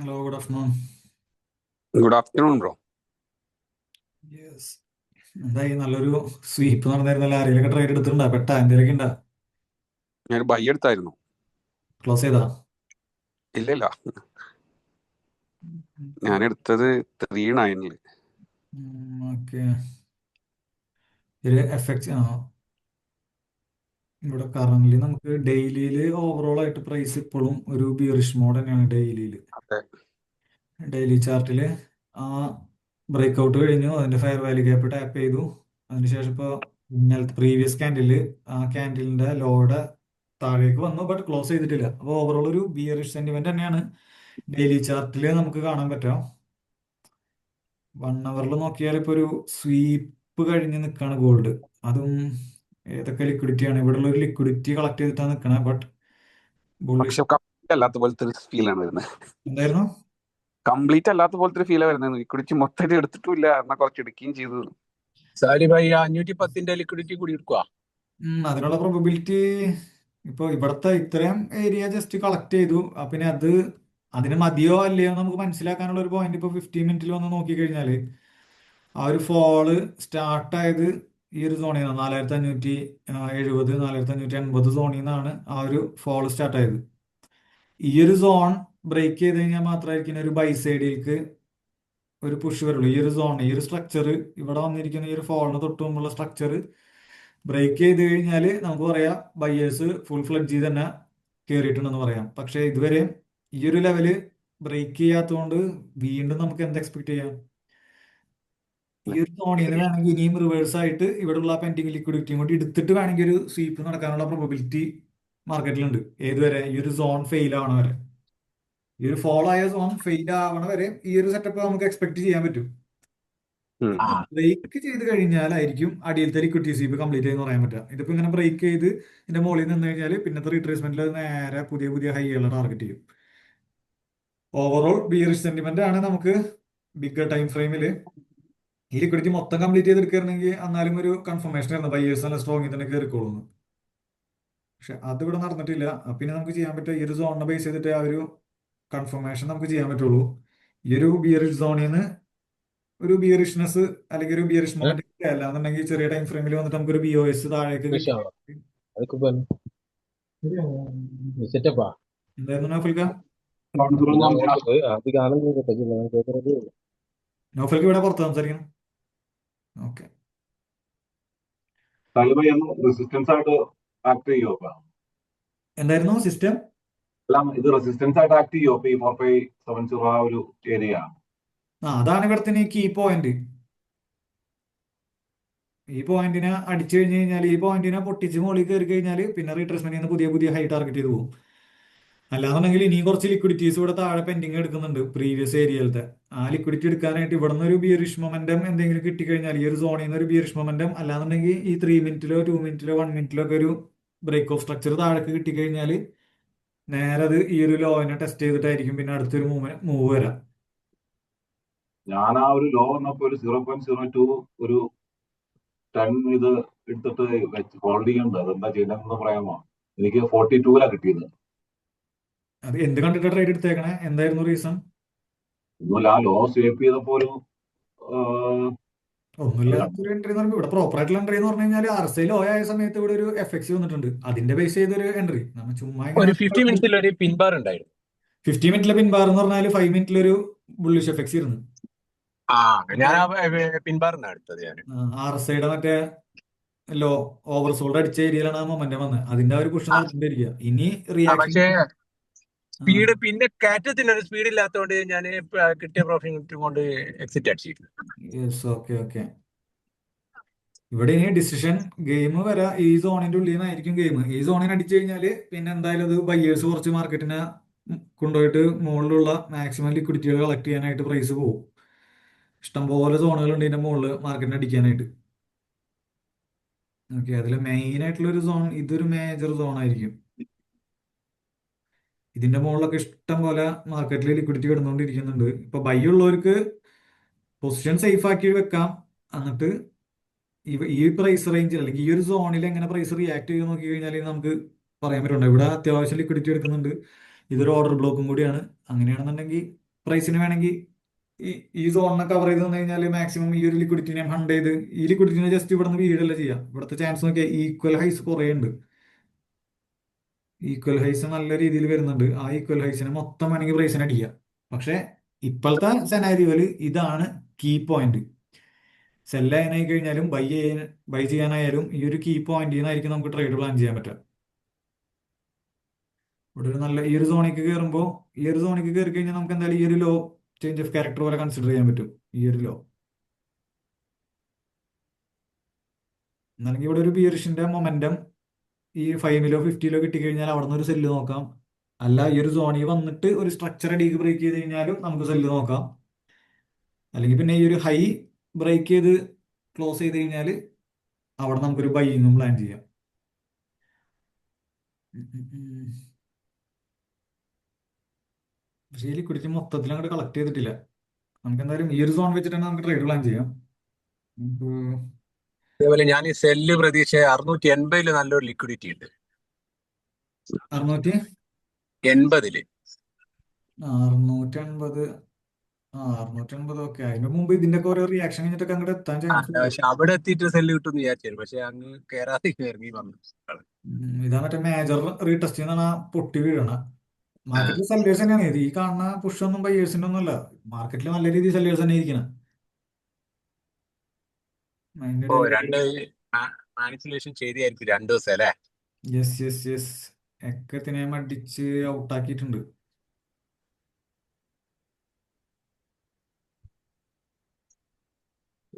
Hello, good afternoon. Good afternoon bro. Yes. എന്തായി, നല്ലൊരു sweep നടന്നായിരുന്നല്ലോ. ആരെയൊക്കെ ട്രേഡ് എടുത്തിട്ടുണ്ടാ? എന്തെങ്കിലുമൊക്കെ ഉണ്ടാ? ഞാൻ ബൈ എടുത്തായിരുന്നു. ക്ലോസ് ചെയ്താ? ഇല്ല ഇല്ല, ഞാൻ എടുത്തത് 3.9 ഓക്കെ. ഒരു എഫക്റ്റ് ഇവിടെ കറന്റ് നമുക്ക് ഡെയിലിയിൽ ഓവറോൾ ആയിട്ട് പ്രൈസ് ഇപ്പോഴും ഒരു ബിയറിഷ് മോഡ് തന്നെയാണ്. അതെ. ഡെയിലി ചാർട്ടിൽ ആ ബ്രേക്ക്ഔട്ട് കഴിഞ്ഞു, അതിന്റെ ഫെയർ വാല്യൂ ഗ്യാപ്പ് ടാപ്പ് ചെയ്തു. അതിനുശേഷം ഇപ്പോൾ ഇന്നലത്തെ പ്രീവിയസ് ക്യാൻഡില് ആ ക്യാൻഡിലിന്റെ ലോയുടെ താഴേക്ക് വന്നു, ബട്ട് ക്ലോസ് ചെയ്തിട്ടില്ല. അപ്പോൾ ഓവറോൾ ഒരു ബിയറിഷ് സെന്റിമെന്റ് തന്നെയാണ് ഡെയിലി ചാർട്ടിൽ നമുക്ക് കാണാൻ പറ്റാം. 1 അവറിൽ നോക്കിയാൽ ഇപ്പോൾ ഒരു സ്വീപ്പ് കഴിഞ്ഞ് നിൽക്കുകയാണ് ഗോൾഡ്. അതും ഏതൊക്കെ ലിക്വിഡിറ്റിയാണ് ഇവിടെ ഉള്ള ഒരു ലിക്വിഡിറ്റി കളക്ട് ചെയ്തിട്ടാണ് നിൽക്കണത്. ബട്ട് ബുള്ളിഷ് പക്ഷെ കംപ്ലീറ്റ് അല്ലാത്ത പോലത്തെ ഒരു ഫീലാണ് വരുന്നത്. എന്തായിരുന്നു? കംപ്ലീറ്റ് അല്ലാത്ത പോലത്തെ ഒരു ഫീലാണ് വരുന്നത്. കുടിച്ച് മൊത്തം എടുത്തിട്ടില്ല, എന്നാൽ കുറച്ച് എടുക്കുകയും ചെയ്തു. സാരി ഭായി 510 ലിക്വിഡിറ്റി കൂടി എടുക്കുക. അതിനുള്ള പ്രോബബിലിറ്റി ഇപ്പോൾ ഇവിടുത്തെ ഇത്രയും ഏരിയ ജസ്റ്റ് കളക്ട് ചെയ്തു. പിന്നെ അതിന് മതിയോ അല്ലയോ എന്ന് നമുക്ക് മനസ്സിലാക്കാനുള്ള ഒരു പോയിന്റ് ഇപ്പോൾ 15 മിനിറ്റിൽ വന്ന് നോക്കിക്കഴിഞ്ഞാൽ ആ ഒരു ഫോള് സ്റ്റാർട്ടായത് ഈ ഒരു സോണിൽ നിന്നാണ്. 4570, 4580 സോണിൽ നിന്നാണ് ആ ഒരു ഫോള് സ്റ്റാർട്ടായത്. ഈ ഒരു സോൺ ബ്രേക്ക് ചെയ്ത് കഴിഞ്ഞാൽ മാത്രമായിരിക്കും ഒരു ബൈ സൈഡിലേക്ക് ഒരു പുഷ് വരുള്ളൂ. ഈ ഒരു സോൺ, ഈ ഒരു സ്ട്രക്ചർ, ഇവിടെ വന്നിരിക്കുന്ന ഈ ഒരു ഫോളിന് തൊട്ട് മുമ്പുള്ള സ്ട്രക്ചർ ബ്രേക്ക് ചെയ്ത് കഴിഞ്ഞാൽ നമുക്ക് പറയാം ബയ്യേഴ്സ് ഫുൾ ഫ്ലഡ്ജ് തന്നെ കയറിയിട്ടുണ്ടെന്ന് പറയാം. പക്ഷേ ഇതുവരെ ഈ ഒരു ലെവല് ബ്രേക്ക് ചെയ്യാത്തതുകൊണ്ട് വീണ്ടും നമുക്ക് എന്ത് എക്സ്പെക്ട് ചെയ്യാം? ഈ ഒരു സോണിൽ നിന്ന് വേണമെങ്കിൽ ഇനിയും റിവേഴ്സ് ആയിട്ട് ഇവിടെയുള്ള പെൻഡിങ് ലിക്വിഡിറ്റിയും കൂടി എടുത്തിട്ട് വേണമെങ്കിൽ ഒരു സ്വീപ്പ് നടക്കാനുള്ള പ്രോബബിലിറ്റി മാർക്കറ്റിലുണ്ട്. ഏതുവരെ? ഈ ഒരു സോൺ ഫെയിൽ ആവണ വരെ, ഈ ഒരു ഫോൾ ആയ സോൺ ഫെയിൽ ആവണ വരെ ഈ ഒരു സെറ്റപ്പ് നമുക്ക് എക്സ്പെക്ട് ചെയ്യാൻ പറ്റും. ബ്രേക്ക് ചെയ്ത് കഴിഞ്ഞാലായിരിക്കും അടിയിലത്തെ ലിക്വിഡിറ്റി സ്വീപ്പ് കംപ്ലീറ്റ് ചെയ്യുന്ന പറയാൻ പറ്റുക. ഇതിപ്പോ ഇങ്ങനെ ബ്രേക്ക് ചെയ്ത് ഇതിന്റെ മുകളിൽ നിന്ന് കഴിഞ്ഞാൽ പിന്നത്തെ റീട്രേസ്മെന്റിൽ നേരെ പുതിയ പുതിയ ഹൈകളെ ടാർഗറ്റ് ചെയ്യും. ഓവറോൾ ബിയറിഷ് സെന്റിമെന്റ് ആണ് നമുക്ക് ബിഗർ ടൈം ഫ്രെയിമിൽ. ഈ ലിക്വിഡിറ്റി മൊത്തം കംപ്ലീറ്റ് ചെയ്തെടുക്കുകയാണെങ്കിൽ എന്നാലും ഒരു കൺഫർമേഷൻ ആയിരുന്നു ബയ്യേഴ്സ് നല്ല സ്ട്രോങ്ങിൽ തന്നെ കയറിക്കോളുന്നു. പക്ഷെ അതിവിടെ നടന്നിട്ടില്ല. പിന്നെ നമുക്ക് ചെയ്യാൻ പറ്റുക ഈ ഒരു സോണിനെ ബേസ് ചെയ്തിട്ട് ആ ഒരു കൺഫർമേഷൻ നമുക്ക് ചെയ്യാൻ പറ്റുള്ളൂ. ഈ ഒരു ബിയറിഷ് സോണിൽ നിന്ന് ഒരു ബിയറിഷ്നെസ് അല്ലെങ്കിൽ ഒരു ബിയറിഷ് മൊമെന്റ് അല്ലാന്നുണ്ടെങ്കിൽ ചെറിയ ടൈം ഫ്രെയിമിൽ വന്നിട്ട് നമുക്കൊരു BOS താഴേക്ക് എന്തായിരുന്നു നൗഫൽക്ക? നൗഫൽക്ക് ഇവിടെ പുറത്ത് സംസാരിക്കണം. ഓക്കെ. റെസിസ്റ്റൻസ് ആയിട്ട് ആക്ട് ചെയ്യോ? എന്തായിരുന്നു സിസ്റ്റം? ഇത് റെസിസ്റ്റൻസ് ആയിട്ട് ആക്ട് ചെയ്യോ? 4570 ആ ഒരു ഏരിയ. അതാണ് ഇവിടുത്തെ കീ പോയിന്റ്. ഈ പോയിന്റിനെ അടിച്ചു കഴിഞ്ഞ് കഴിഞ്ഞാൽ, ഈ പോയിന്റിനെ പൊട്ടിച്ച് മുകളിൽ കയറി കഴിഞ്ഞാൽ പിന്നെ റീട്രേസ്മെന്റിൽ നിന്ന് പുതിയ പുതിയ ഹൈ ടാർഗറ്റ് ചെയ്ത് പോകും. അല്ലാന്നുണ്ടെങ്കിൽ ഇനിയും കുറച്ച് ലിക്വിഡിറ്റീസ് ഇവിടെ താഴെ പെൻഡിങ് എടുക്കുന്നുണ്ട് പ്രീവിയസ് ഏരിയയിലത്തെ. ആ ലിക്വിഡിറ്റി എടുക്കാനായിട്ട് ഇവിടെ നിന്ന് ഒരു ബിയറിഷ് മൊമെന്റം എന്തെങ്കിലും കിട്ടിക്കഴിഞ്ഞാൽ, ഈ ഒരു സോണിൽ നിന്ന് ഒരു ബിയറിഷ് മൊമെന്റം, അല്ലാന്നുണ്ടെങ്കിൽ ഈ 3 മിനിറ്റിലോ 2 മിനിറ്റിലോ 1 മിനിറ്റിലോ ഒക്കെ ഒരു ബ്രേക്ക് ഓഫ് സ്ട്രക്ചർ താഴേക്ക് കിട്ടിക്കഴിഞ്ഞാൽ നേരെ അത് ഈ ഒരു ലോനെ ടെസ്റ്റ് ചെയ്തിട്ടായിരിക്കും പിന്നെ അടുത്തൊരു മൂവ് വരാം. ഞാൻ ആ ഒരു ലോ വന്നപ്പോ ഒരു 0.02 ഒരു 10 ഇത് എടുത്തിട്ട് ഹോൾഡ് ചെയ്യുന്നുണ്ട്. അതെന്താ ചെയ്യണമെന്ന് പറയാമോ? എനിക്ക് 42 കിട്ടിയത്. അത് എന്ത് കണ്ടിട്ട് ട്രേഡ് എടുത്തേക്കണേ? എന്തായിരുന്നു റീസൺ? ഒന്നുമില്ല, ആ ലോ സ്വീപ്പ് ചെയ്തപ്പോ ഒരു ഒന്നുമില്ല. ഒരു എൻട്രി എന്ന് പറയുമ്പോൾ ഇവിടെ പ്രോപ്പർ ആയിട്ടുള്ള എൻട്രി എന്ന് പറഞ്ഞു കഴിഞ്ഞാൽ RSI ലോ ആയ സമയത്ത് ഇവിടെ ഒരു FX വന്നിട്ടുണ്ട്. അതിന്റെ ബേസ് ചെയ്തൊരു എൻട്രി നമ്മൾ ചുമ്മാ ഒരു 50 മിനിറ്റിൽ ഒരു പിൻബാർ ഉണ്ടായിരുന്നു. 50 മിനിറ്റിലെ പിൻബാർ എന്ന് പറഞ്ഞാൽ 5 മിനിറ്റിലൊരു ബുള്ളിഷ് FX ഇരുന്നു. ഞാൻ പിൻബാറിനാണ് എടുത്തത്. ഞാൻ RSIയുടെ മറ്റേ ലോ ഓവർസോൾഡ് അടിച്ച ഏരിയയിലാണ് ആ മൊമെന്റം വന്നത്. അതിന്റെ ഒരു പുഷ് നടത്തിണ്ടിരിക്കുക. ഇനി പക്ഷേ റിയാക്ഷൻ സ്പീഡ് പിന്നെ കയറ്റത്തിന് ഒരു സ്പീഡ് ഇല്ലാത്തതുകൊണ്ട് ഞാൻ കിട്ടിയ പ്രോഫിറ്റ് കൊണ്ട് എക്സിറ്റ് അടിച്ചിരുന്നു. Yes, okay okay. ഇവിടെ ഇനി ഡിസിഷൻ ഗെയിം വരാം. ഈ സോണിന്റെ ഉള്ളിൽ നിന്നായിരിക്കും ഗെയിം. ഈ സോണിന് അടിച്ചു കഴിഞ്ഞാല് പിന്നെ എന്തായാലും അത് ബയ്യേഴ്സ് കുറച്ച് മാർക്കറ്റിനെ കൊണ്ടുപോയിട്ട് മുകളിലുള്ള മാക്സിമം ലിക്വിഡിറ്റികൾ കളക്ട് ചെയ്യാനായിട്ട് പ്രൈസ് പോകും. ഇഷ്ടംപോലെ സോണുകളുണ്ട് ഇതിന്റെ മുകളിൽ മാർക്കറ്റിനെ അടിക്കാനായിട്ട്. ഓക്കെ, അതിൽ മെയിൻ ആയിട്ടുള്ള ഒരു സോൺ, ഇതൊരു മേജർ സോൺ ആയിരിക്കും. ഇതിന്റെ മുകളിലൊക്കെ ഇഷ്ടം പോലെ മാർക്കറ്റിൽ ലിക്വിഡിറ്റി കിടന്നുകൊണ്ടിരിക്കുന്നുണ്ട്. ഇപ്പൊ ബൈ ഉള്ളവർക്ക് പൊസിഷൻ സേഫ് ആക്കി വെക്കാം. എന്നിട്ട് ഈ പ്രൈസ് റേഞ്ചിൽ അല്ലെങ്കിൽ ഈ ഒരു സോണിൽ എങ്ങനെ പ്രൈസ് റിയാക്ട് ചെയ്ത് നോക്കി കഴിഞ്ഞാൽ നമുക്ക് പറയാൻ പറ്റുന്നുണ്ട്. ഇവിടെ അത്യാവശ്യം ലിക്വിഡിറ്റി എടുക്കുന്നുണ്ട്. ഇതൊരു ഓർഡർ ബ്ലോക്കും കൂടിയാണ്. അങ്ങനെയാണെന്നുണ്ടെങ്കിൽ പ്രൈസിന് വേണമെങ്കിൽ ഈ ഈ സോണിനെ കവർ ചെയ്ത് തന്നു കഴിഞ്ഞാൽ മാക്സിമം ഈ ഒരു ലിക്വിഡിറ്റിനെ ഹണ്ട് ചെയ്ത് ഈ ലിക്വിഡിറ്റിനെ ജസ്റ്റ് ഇവിടെ നിന്ന് വീഴല്ല ചെയ്യാം. ഇവിടുത്തെ ചാൻസ് നോക്കിയാൽ ഈക്വൽ ഹൈസ് കുറേ ഉണ്ട്. ഈക്വൽ ഹൈസ് നല്ല രീതിയിൽ വരുന്നുണ്ട്. ആ ഈക്വൽ ഹൈസിനെ മൊത്തം വേണമെങ്കിൽ പ്രൈസിന് അടിക്കാം. പക്ഷെ ഇപ്പോഴത്തെ സെനാരിയോയിൽ ഇതാണ് കീ പോയിന്റ്. സെല് ചെയ്യാനായി കഴിഞ്ഞാലും ബൈ ചെയ്യാനായാലും ഈ ഒരു കീ പോയിന്റിൽ നിന്നായിരിക്കും നമുക്ക് ട്രേഡ് പ്ലാൻ ചെയ്യാൻ പറ്റുക. ഇവിടെ ഒരു നല്ല ഈ ഒരു സോണിക്ക് കയറുമ്പോൾ ഈ ഒരു സോണിക്ക് കയറി കഴിഞ്ഞാൽ നമുക്ക് എന്തായാലും ഈ ഒരു ലോ ചേഞ്ച് ഓഫ് ക്യാരക്ടർ പോലെ കൺസിഡർ ചെയ്യാൻ പറ്റും. ഈ ഒരു ലോ അല്ലെങ്കിൽ ഇവിടെ ഒരു ബിയറിഷിന്റെ മൊമെന്റം ഈ 5-ലോ 50-ലോ കിട്ടിക്കഴിഞ്ഞാൽ അവിടെ നിന്ന് ഒരു സെല്ല് നോക്കാം. അല്ല ഈ ഒരു സോണിൽ വന്നിട്ട് ഒരു സ്ട്രക്ചർ അടിക്ക് ബ്രേക്ക് ചെയ്ത് കഴിഞ്ഞാലും നമുക്ക് സെല്ല് നോക്കാം. അല്ലെങ്കിൽ പിന്നെ ഈ ഒരു ഹൈ ബ്രേക്ക് ചെയ്ത് ക്ലോസ് ചെയ്ത് കഴിഞ്ഞാൽ അവിടെ നമുക്കൊരു ബൈയിങ്ങും പ്ലാൻ ചെയ്യാം. ഉം ഉം ഉം. പക്ഷേ ഈ ലിക്വിഡിറ്റി മൊത്തത്തിൽ അങ്ങോട്ട് കളക്ട് ചെയ്തിട്ടില്ല. നമുക്ക് എന്തായാലും ഈ ഒരു സോൺ വെച്ചിട്ട് തന്നെ നമുക്ക് ട്രേഡ് പ്ലാൻ ചെയ്യാം. നമുക്ക് അതേപോലെ ഞാൻ ഈ സെല്ല് പ്രതീക്ഷ 680 നല്ലൊരു ലിക്വിഡിറ്റി ഉണ്ട്. 680 80 680 680 ഓക്കെ. അതിന് മുമ്പ് ഇതിന്റെ ഒക്കെ ഓരോ റിയാക്ഷൻ കഴിഞ്ഞിട്ടൊക്കെ അങ്ങോട്ട് എത്താൻ ചാൻസ് ഉണ്ട്. പക്ഷെ അവിടെ എത്തിയിട്ട് സെല്ല് കിട്ടുമെന്ന് വിചാരിച്ചു. പക്ഷെ അങ്ങ് കയറാതെ ഇറങ്ങി വന്നു. ഇതാ മറ്റേ മേജർ റീടെസ്റ്റ് ചെയ്യുന്ന പൊട്ടി വീഴണ ആ. മാർക്കറ്റിൽ സെല്ലേഴ്സ് തന്നെയാണ്. ഇത് ഈ കാണുന്ന പുഷ് ഒന്നും ബയേഴ്സിന്റെ ഒന്നും അല്ല. മാർക്കറ്റിൽ നല്ല രീതിയിൽ സെല്ലേഴ്സ് തന്നെ ഇരിക്കണം. അതിന്റെ ഓ ഇടയിൽ രണ്ട് മാനിപ്പുലേഷൻ ചെയ്തായിരിക്കും 2 ദിവസം അല്ലേ? യെസ് യെസ് യെസ് എക്കത്തിനെ അടിച്ച് ഔട്ടാക്കിയിട്ടുണ്ട്.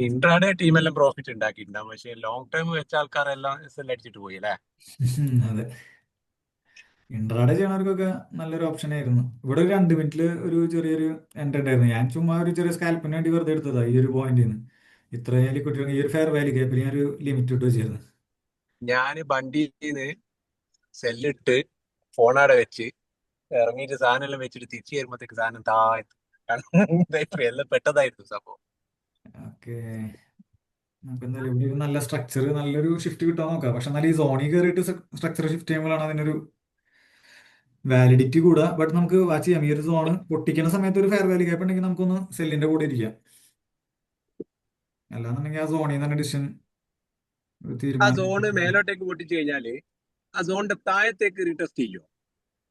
Intraday ടീമെല്ലാം profit ഉണ്ടാക്കിയിട്ടുണ്ടാവും. പക്ഷെ ലോങ് ടൈം വെച്ച ആൾക്കാരെല്ലാം സെല്ല് അടിച്ചിട്ട് പോയി അല്ലേ? അതെ, ഇൻട്രാഡേ ചെയ്യണവർക്കൊക്കെ നല്ലൊരു ഓപ്ഷൻ ആയിരുന്നു. ഇവിടെ ഒരു 2 മിനിറ്റിൽ ഒരു ചെറിയൊരു എൻട്രി ഉണ്ടായിരുന്നു. ഞാൻ ചുമ്മാ ഒരു ചെറിയ സ്കാൽപ്പിന് വേണ്ടി വെറുതെ എടുത്തതാ ഈ ഒരു പോയിന്റിൽ നിന്ന്. ഇത്രയും ലിക്വിഡിറ്റി ഈ ഒരു ഫെയർ വാല്യൂ ഗ്യാപ്പിൽ ഞാൻ ഒരു ലിമിറ്റ് ഇട്ട് വെച്ചിരുന്നു. ഞാന് വണ്ടിന്ന് സെല്ലിട്ട് ഫോണാടെ വെച്ച് ഇറങ്ങിയിട്ട് സാധനം എല്ലാം വെച്ചിട്ട് തിരിച്ചു വരുമ്പോഴത്തേക്ക് സാധനം താഴ്ത്തു. എല്ലാം പെട്ടതായിരുന്നു സംഭവം. ഓക്കെ, നമുക്ക് എന്തായാലും ഇവിടെ ഒരു നല്ല സ്ട്രക്ചർ നല്ലൊരു ഷിഫ്റ്റ് കിട്ടാൻ നോക്കാം. പക്ഷെ എന്നാലും ഈ സോണിൽ കയറിയിട്ട് സ്ട്രക്ചർ ഷിഫ്റ്റ് ചെയ്യുമ്പോഴാണ് അതിനൊരു വാലിഡിറ്റി കൂടുക. ബട്ട് നമുക്ക് വാച്ച് ചെയ്യാം. ഈ ഒരു സോണ് പൊട്ടിക്കുന്ന സമയത്ത് ഒരു ഫെയർ വാല്യൂ ഗ്യാപ്പ് ഉണ്ടെങ്കിൽ നമുക്കൊന്ന് സെല്ലിന്റെ കൂടെ ഇരിക്കാം. അല്ലാന്നുണ്ടെങ്കിൽ ആ സോണിൽ നിന്ന് തന്നെ ഡിസിഷൻ ആ തീരുമാനം. സോണ് മേലോട്ടേക്ക് പൊട്ടിച്ചു കഴിഞ്ഞാല് ആ സോണിന്റെ താഴത്തേക്ക് റീടെസ്റ്റ് ചെയ്യോ?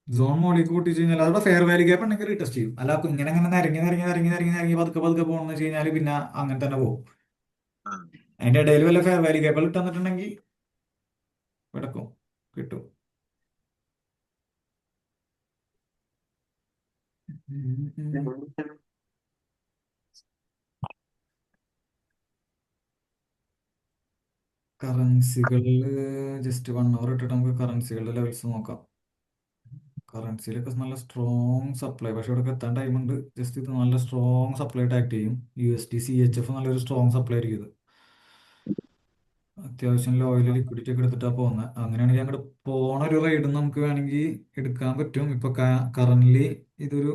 സോൺ മോളിലേക്ക് പൊട്ടിച്ച് കഴിഞ്ഞാൽ അവിടെ ഫെയർ വാല്യൂ ഗ്യാപ്പ് ഉണ്ടെങ്കിൽ റീടെസ്റ്റ് ചെയ്യും. അല്ല അപ്പൊ ഇങ്ങനെ ഇങ്ങനെ നിരങ്ങി നിരങ്ങി നിരങ്ങി നിരങ്ങി നിരങ്ങി പതുക്കെ പതുക്കെ പോകണമെന്ന് വെച്ച് കഴിഞ്ഞാൽ പിന്നെ അങ്ങനെ തന്നെ പോകും. ആ. അതിന്റെ ഇടയിൽ വല്ല ഫെയർ വാല്യൂ ഗ്യാപ്പ് ഇട്ട് തന്നിട്ടുണ്ടെങ്കിൽ കിടക്കും, കിട്ടും. കറൻസികളിൽ ജസ്റ്റ് 1 അവർ ഇട്ടിട്ട് നമുക്ക് കറൻസികളുടെ ലെവൽസ് നോക്കാം. കറൻസിയിലൊക്കെ നല്ല സ്ട്രോങ് സപ്ലൈ, പക്ഷെ ഇവിടെ എത്താൻ ടൈമുണ്ട്. ജസ്റ്റ് ഇത് നല്ല സ്ട്രോങ് സപ്ലൈ ആയിട്ട് ആക്ട് ചെയ്യും. USD CHF നല്ലൊരു സ്ട്രോങ് സപ്ലൈ ആയിരിക്കും ഇത്. അത്യാവശ്യം ലോയിൽ ലിക്വിഡിറ്റി ഒക്കെ എടുത്തിട്ടാണ് പോകുന്നത്. അങ്ങനെയാണെങ്കിൽ അങ്ങോട്ട് പോണ ഒരു റൈഡ് നമുക്ക് വേണമെങ്കിൽ എടുക്കാൻ പറ്റും. ഇപ്പൊ കറന്റ്ലി ഇതൊരു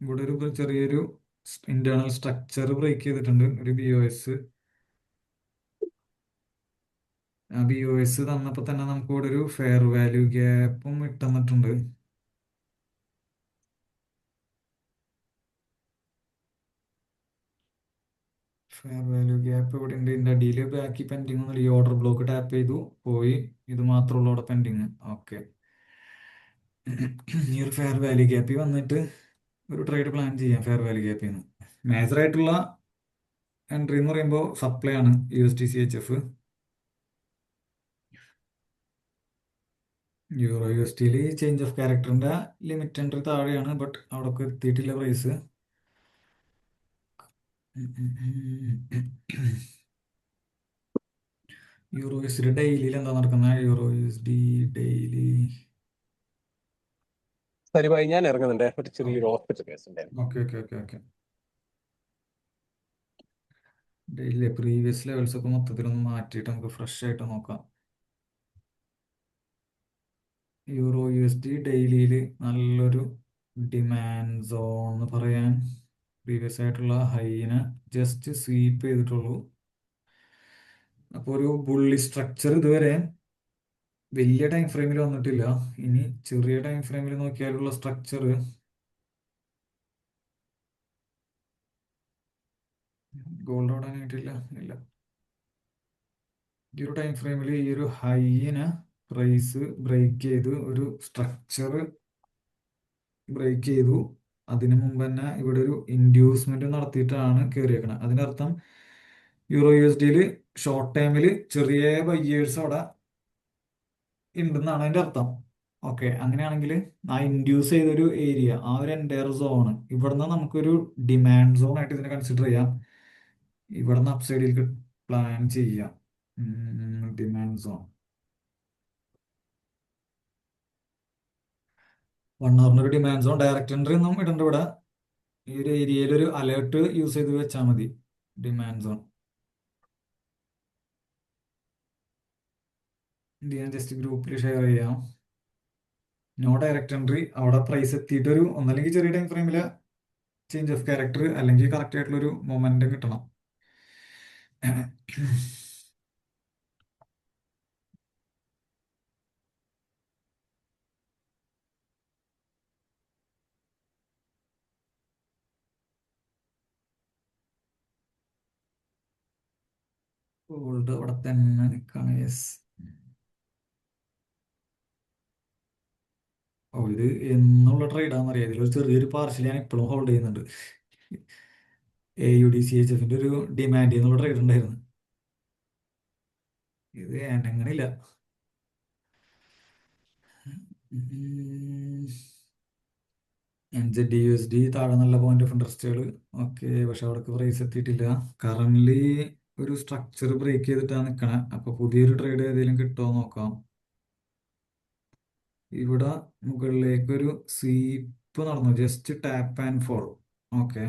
ഇവിടെ ഒരു ചെറിയൊരു ഇന്റേണൽ സ്ട്രക്ചർ ബ്രേക്ക് ചെയ്തിട്ടുണ്ട്. ഒരു BOS ആ BOS തന്നപ്പോൾ തന്നെ നമുക്ക് ഇവിടെ ഒരു ഫെയർ വാല്യൂ ഗ്യാപ്പും ഇട്ടുന്നിട്ടുണ്ട്. ഫെയർ വാല്യൂ ഗ്യാപ്പ് ഇവിടെ ഉണ്ട്. ഇതിന്റെ അടിയിൽ ബാക്കി പെൻഡിങ് ഒന്നും ഈ ഓർഡർ ബ്ലോക്ക് ടാപ്പ് ചെയ്തു പോയി. ഇത് മാത്രമുള്ള അവിടെ പെൻഡിങ്. ഓക്കെ, ഈ ഒരു ഫെയർ വാല്യൂ ഗ്യാപ്പിൽ വന്നിട്ട് ഒരു ട്രേഡ് പ്ലാൻ ചെയ്യാം. ഫെയർ വാല്യൂ ഗ്യാപ്പിൽ നിന്ന് മേജർ ആയിട്ടുള്ള എൻട്രി എന്ന് പറയുമ്പോൾ സപ്ലൈ ആണ്. USD CHF EUR/USD change of ക്യാരക്ടറിന്റെ ലിമിറ്റ് എൻട്രി താഴെയാണ്. ബട്ട് അവിടെ എത്തിയിട്ടില്ല പ്രൈസ്. EUR/USD ഡെയിലിയിൽ എന്താ നടക്കുന്നത്? EUR/USD daily. സരി ഭായി, ഞാൻ ഇറങ്ങുന്നുണ്ട്. ഒരു ചെറിയൊരു ഹോസ്പിറ്റൽ കേസ് ഉണ്ടായിരുന്നു. Okay okay okay okay. Daily previous levels ഒക്കെ മൊത്തത്തിലൊന്ന് മാറ്റിയിട്ട് നമുക്ക് ഫ്രഷ് ആയിട്ട് നോക്കാം. EUR/USD ഡെയിലിയിൽ നല്ലൊരു ഡിമാൻഡ് സോൺ എന്ന് പറയാൻ പ്രീവിയസ് ആയിട്ടുള്ള ഹൈനെ ജസ്റ്റ് സ്വീപ്പ് ചെയ്തിട്ടുള്ളൂ. അപ്പോൾ ഒരു ബുള്ളി സ്ട്രക്ചർ ഇതുവരെ വലിയ ടൈം ഫ്രെയിമിൽ വന്നിട്ടില്ല. ഇനി ചെറിയ ടൈം ഫ്രെയിമിൽ നോക്കിയാലുള്ള സ്ട്രക്ചർ ഗോൾഡ് അവിടെ ആയിട്ടില്ല, ഇല്ല. ഈ ഒരു ടൈം ഫ്രെയിമിൽ ഈ ഒരു ഹൈനെ പ്രൈസ് ബ്രേക്ക് ചെയ്ത് ഒരു സ്ട്രക്ചർ ബ്രേക്ക് ചെയ്തു. അതിനു മുമ്പ് തന്നെ ഇവിടെ ഒരു ഇൻഡ്യൂസ്മെന്റ് നടത്തിയിട്ടാണ് കയറിയേക്കണത്. അതിനർത്ഥം യൂറോ യു എസ് ഡിയിൽ ഷോർട്ട് ടൈമിൽ ചെറിയ ബയ്യേഴ്സ് അവിടെ ഉണ്ടെന്നാണ് അതിന്റെ അർത്ഥം. ഓക്കെ, അങ്ങനെയാണെങ്കിൽ ആ ഇൻഡ്യൂസ് ചെയ്തൊരു ഏരിയ, ആ ഒരു എൻറ്റയർ സോൺ, ഇവിടുന്ന് നമുക്കൊരു ഡിമാൻഡ് സോൺ ആയിട്ട് ഇതിനെ കൺസിഡർ ചെയ്യാം. ഇവിടുന്ന് അപ്സൈഡിലേക്ക് പ്ലാൻ ചെയ്യാം. ഡിമാൻഡ് സോൺ 1 hour ഒരു ഡിമാൻഡ് സോൺ. ഡയറക്റ്റ് എൻട്രി ഒന്നും ഇടണ്ട ഇവിടെ. ഈ ഒരു ഏരിയയിൽ ഒരു അലേർട്ട് യൂസ് ചെയ്ത് വെച്ചാൽ മതി. ഡിമാൻഡ് സോൺ ഞാൻ ജസ്റ്റ് ഗ്രൂപ്പിൽ ഷെയർ ചെയ്യാം. No direct entry. അവിടെ പ്രൈസ് എത്തിയിട്ട് ഒരു ഒന്നല്ലെങ്കിൽ ചെറിയ ടൈം ഫ്രെയിമിൽ ചേഞ്ച് ഓഫ് ക്യാരക്ടർ, അല്ലെങ്കിൽ കറക്റ്റ് ആയിട്ടുള്ള ഒരു മൊമെന്റം കിട്ടണം. ഗോൾഡ് അവിടെ തന്നെ നിൽക്കാണ്. യെസ്. ഓ, ഇത് എന്നുള്ള ട്രേഡാണെന്നറിയാം. ഇതിലൊരു ചെറിയൊരു പാർഷ്യൽ ഞാൻ ഇപ്പോഴും ഹോൾഡ് ചെയ്യുന്നുണ്ട്. AUDCHFന്റെ ഒരു ഡിമാൻഡ് എന്നുള്ള ട്രേഡ് ഉണ്ടായിരുന്നു. ഇത് അനങ്ങണില്ല. NZD USD താഴെ നല്ല പോയിന്റ് ഓഫ് ഇൻട്രസ്റ്റുകൾ. ഓക്കെ, പക്ഷെ അവിടേക്ക് പ്രൈസ് എത്തിയിട്ടില്ല. കറന്റ് ഒരു സ്ട്രക്ചർ ബ്രേക്ക് ചെയ്തിട്ടാണ് നിൽക്കണേ. അപ്പൊ പുതിയൊരു ട്രേഡ് ഏതെങ്കിലും കിട്ടുമോ നോക്കാം. ഇവിടെ മുകളിലേക്ക് ഒരു സ്വീപ്പ് നടന്നു, just tap and fall. Okay,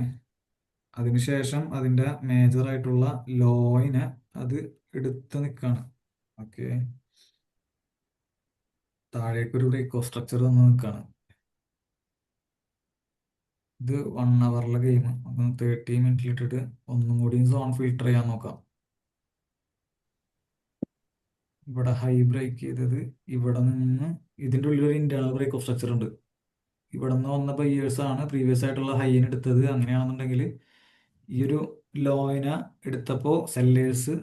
അതിനുശേഷം അതിന്റെ മേജർ ആയിട്ടുള്ള ലോയിനെ അത് എടുത്ത് നിൽക്കാണ്. ഓക്കെ, താഴേക്കൊരു ബ്രേക്ക് ഓഫ് സ്ട്രക്ചർ തന്ന് നിൽക്കാണ്. ഇത് 1 hourലെ ഗെയിം. 30 minute ഇട്ടിട്ട് ഒന്നും കൂടി സോൺ ഫിൽട്ടർ ചെയ്യാൻ നോക്കാം. ഇവിടെ ഹൈ ബ്രേക്ക് ചെയ്തത്, ഇവിടെ നിന്ന് ഇതിന്റെ ഉള്ളിൽ ഒരു ഇന്റേണൽ ബ്രേക്ക് ഓഫ് സ്ട്രക്ചർ ഉണ്ട്. ഇവിടെ നിന്ന് വന്ന ബയ്യേഴ്സ് ആണ് പ്രീവിയസ് ആയിട്ടുള്ള ഹൈന് എടുത്തത്. അങ്ങനെയാണെന്നുണ്ടെങ്കിൽ ഈ ഒരു ലോയിനെ എടുത്തപ്പോൾ സെല്ലേഴ്സ്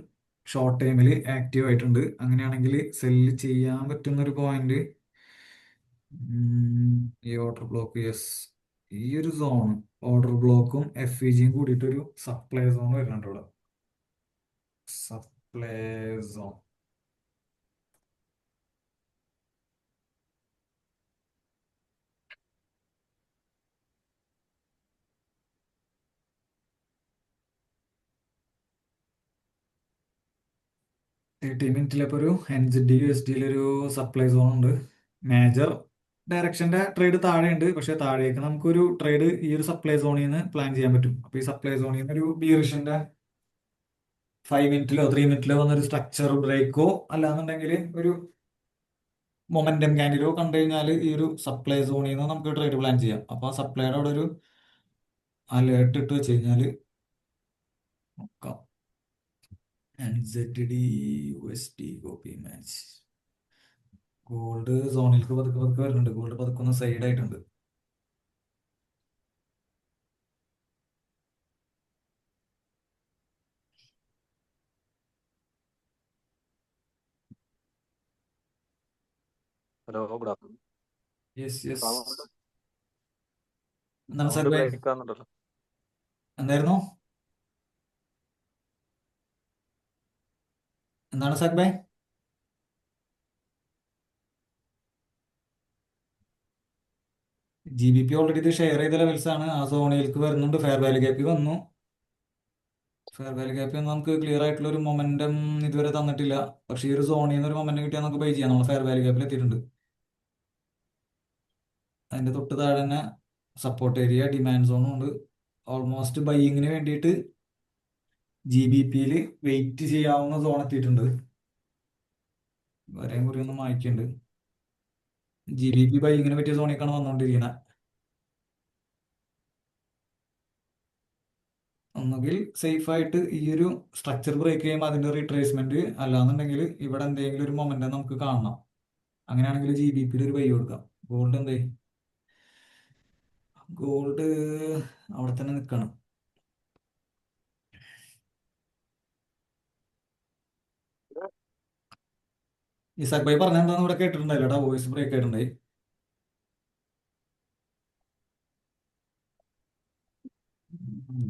ഷോർട്ട് ടൈമിൽ ആക്റ്റീവ് ആയിട്ടുണ്ട്. അങ്ങനെയാണെങ്കിൽ സെല്ല് ചെയ്യാൻ പറ്റുന്ന ഒരു പോയിന്റ് ഈ ഓർഡർ ബ്ലോക്ക്. യെസ്, ഈ ഒരു സോൺ ഓർഡർ ബ്ലോക്കും FEGയും കൂടിയിട്ട് ഒരു സപ്ലൈ സോൺ വരുന്നുണ്ട് ഇവിടെ. സപ്ലൈ സോൺ 30 minute ഒരു NZD USDയിലൊരു സപ്ലൈ സോൺ ഉണ്ട്. മേജർ ഡയറക്ഷന്റെ ട്രേഡ് താഴെയുണ്ട്, പക്ഷെ താഴേക്ക് നമുക്കൊരു ട്രേഡ് ഈ ഒരു സപ്ലൈ സോണിൽ നിന്ന് പ്ലാൻ ചെയ്യാൻ പറ്റും. അപ്പൊ ഈ സപ്ലൈ സോണിൽ നിന്ന് ഒരു ബിയറിഷിന്റെ 5 minute 3 minute വന്നൊരു സ്ട്രക്ചർ ബ്രേക്കോ അല്ലാന്നുണ്ടെങ്കിൽ ഒരു മൊമെന്റം ക്യാൻഡിലോ കണ്ടു കഴിഞ്ഞാൽ ഈ ഒരു സപ്ലൈ സോണിൽ നിന്ന് നമുക്ക് ട്രേഡ് പ്ലാൻ ചെയ്യാം. അപ്പൊ ആ സപ്ലൈയുടെ അവിടെ ഒരു അലേർട്ട് ഇട്ട് വെച്ച് കഴിഞ്ഞാൽ നോക്കാം. NZD USD copy match. Gold സോണിലേക്ക് പതുക്കെ പതുക്കെ വരുന്നുണ്ട്. ഗോൾഡ് പതുക്കെ ഒന്ന് സൈഡ് ആയിട്ടുണ്ട്. Hello, good afternoon. Yes yes. Sound എന്താണ് സൗണ്ട് സാർ ബൈ? ബ്രേക്ക് ആകുന്നുണ്ടല്ലോ. എന്തായിരുന്നു? എന്താണ് സാർ ബൈ? GBP ഓൾറെഡി ഇത് ഷെയർ ചെയ്ത ലെവൽസ് ആണ്. ആ സോണിലേക്ക് വരുന്നുണ്ട്. ഫെയർ വാല്യൂ ഗ്യാപ്പ് വന്നു. ഫെയർ വാല്യൂ ഗ്യാപ്പ് നമുക്ക് ക്ലിയർ ആയിട്ടുള്ള ഒരു മൊമെന്റം ഇതുവരെ തന്നിട്ടില്ല. പക്ഷേ ഈ ഒരു സോണിൽ നിന്ന് ഒരു മൊമെന്റം കിട്ടിയാൽ നമുക്ക് ബൈ ചെയ്യാം. നമ്മൾ ഫെയർ വാല്യൂ ഗ്യാപ്പിൽ എത്തിയിട്ടുണ്ട്. അതിന്റെ തൊട്ട് താഴെ തന്നെ സപ്പോർട്ട് ഏരിയ, ഡിമാൻഡ് സോണും ഉണ്ട്. ഓൾമോസ്റ്റ് ബൈയിങ്ങിന് വേണ്ടിയിട്ട് GBPയിൽ വെയിറ്റ് ചെയ്യാവുന്ന സോൺ എത്തിയിട്ടുണ്ട്. വരെയും കുറി ഒന്നും വായിക്കുന്നുണ്ട്. GBP ബൈയിങ്ങിന് പറ്റിയ സോണിലേക്കാണ് വന്നുകൊണ്ടിരിക്കുന്നത്. ഒന്നുകിൽ സേഫ് ആയിട്ട് ഈ ഒരു സ്ട്രക്ചർ ബ്രേക്ക് ചെയ്യുമ്പോൾ അതിന്റെ റീട്രേസ്മെന്റ്, അല്ലാന്നുണ്ടെങ്കിൽ ഇവിടെ എന്തെങ്കിലും ഒരു മൊമെന്റം നമുക്ക് കാണണം. അങ്ങനെയാണെങ്കിൽ GBPയിൽ ഒരു ബൈ കൊടുക്കാം. ഗോൾഡ് എന്തേ? ഗോൾഡ് അവിടെ തന്നെ നിൽക്കണം. ഇസാഖ് ഭായി പറഞ്ഞ എന്താന്ന് ഇവിടെ കേട്ടിട്ടുണ്ടായില്ല, വോയിസ് ബ്രേക്ക് ആയിട്ടുണ്ടായി.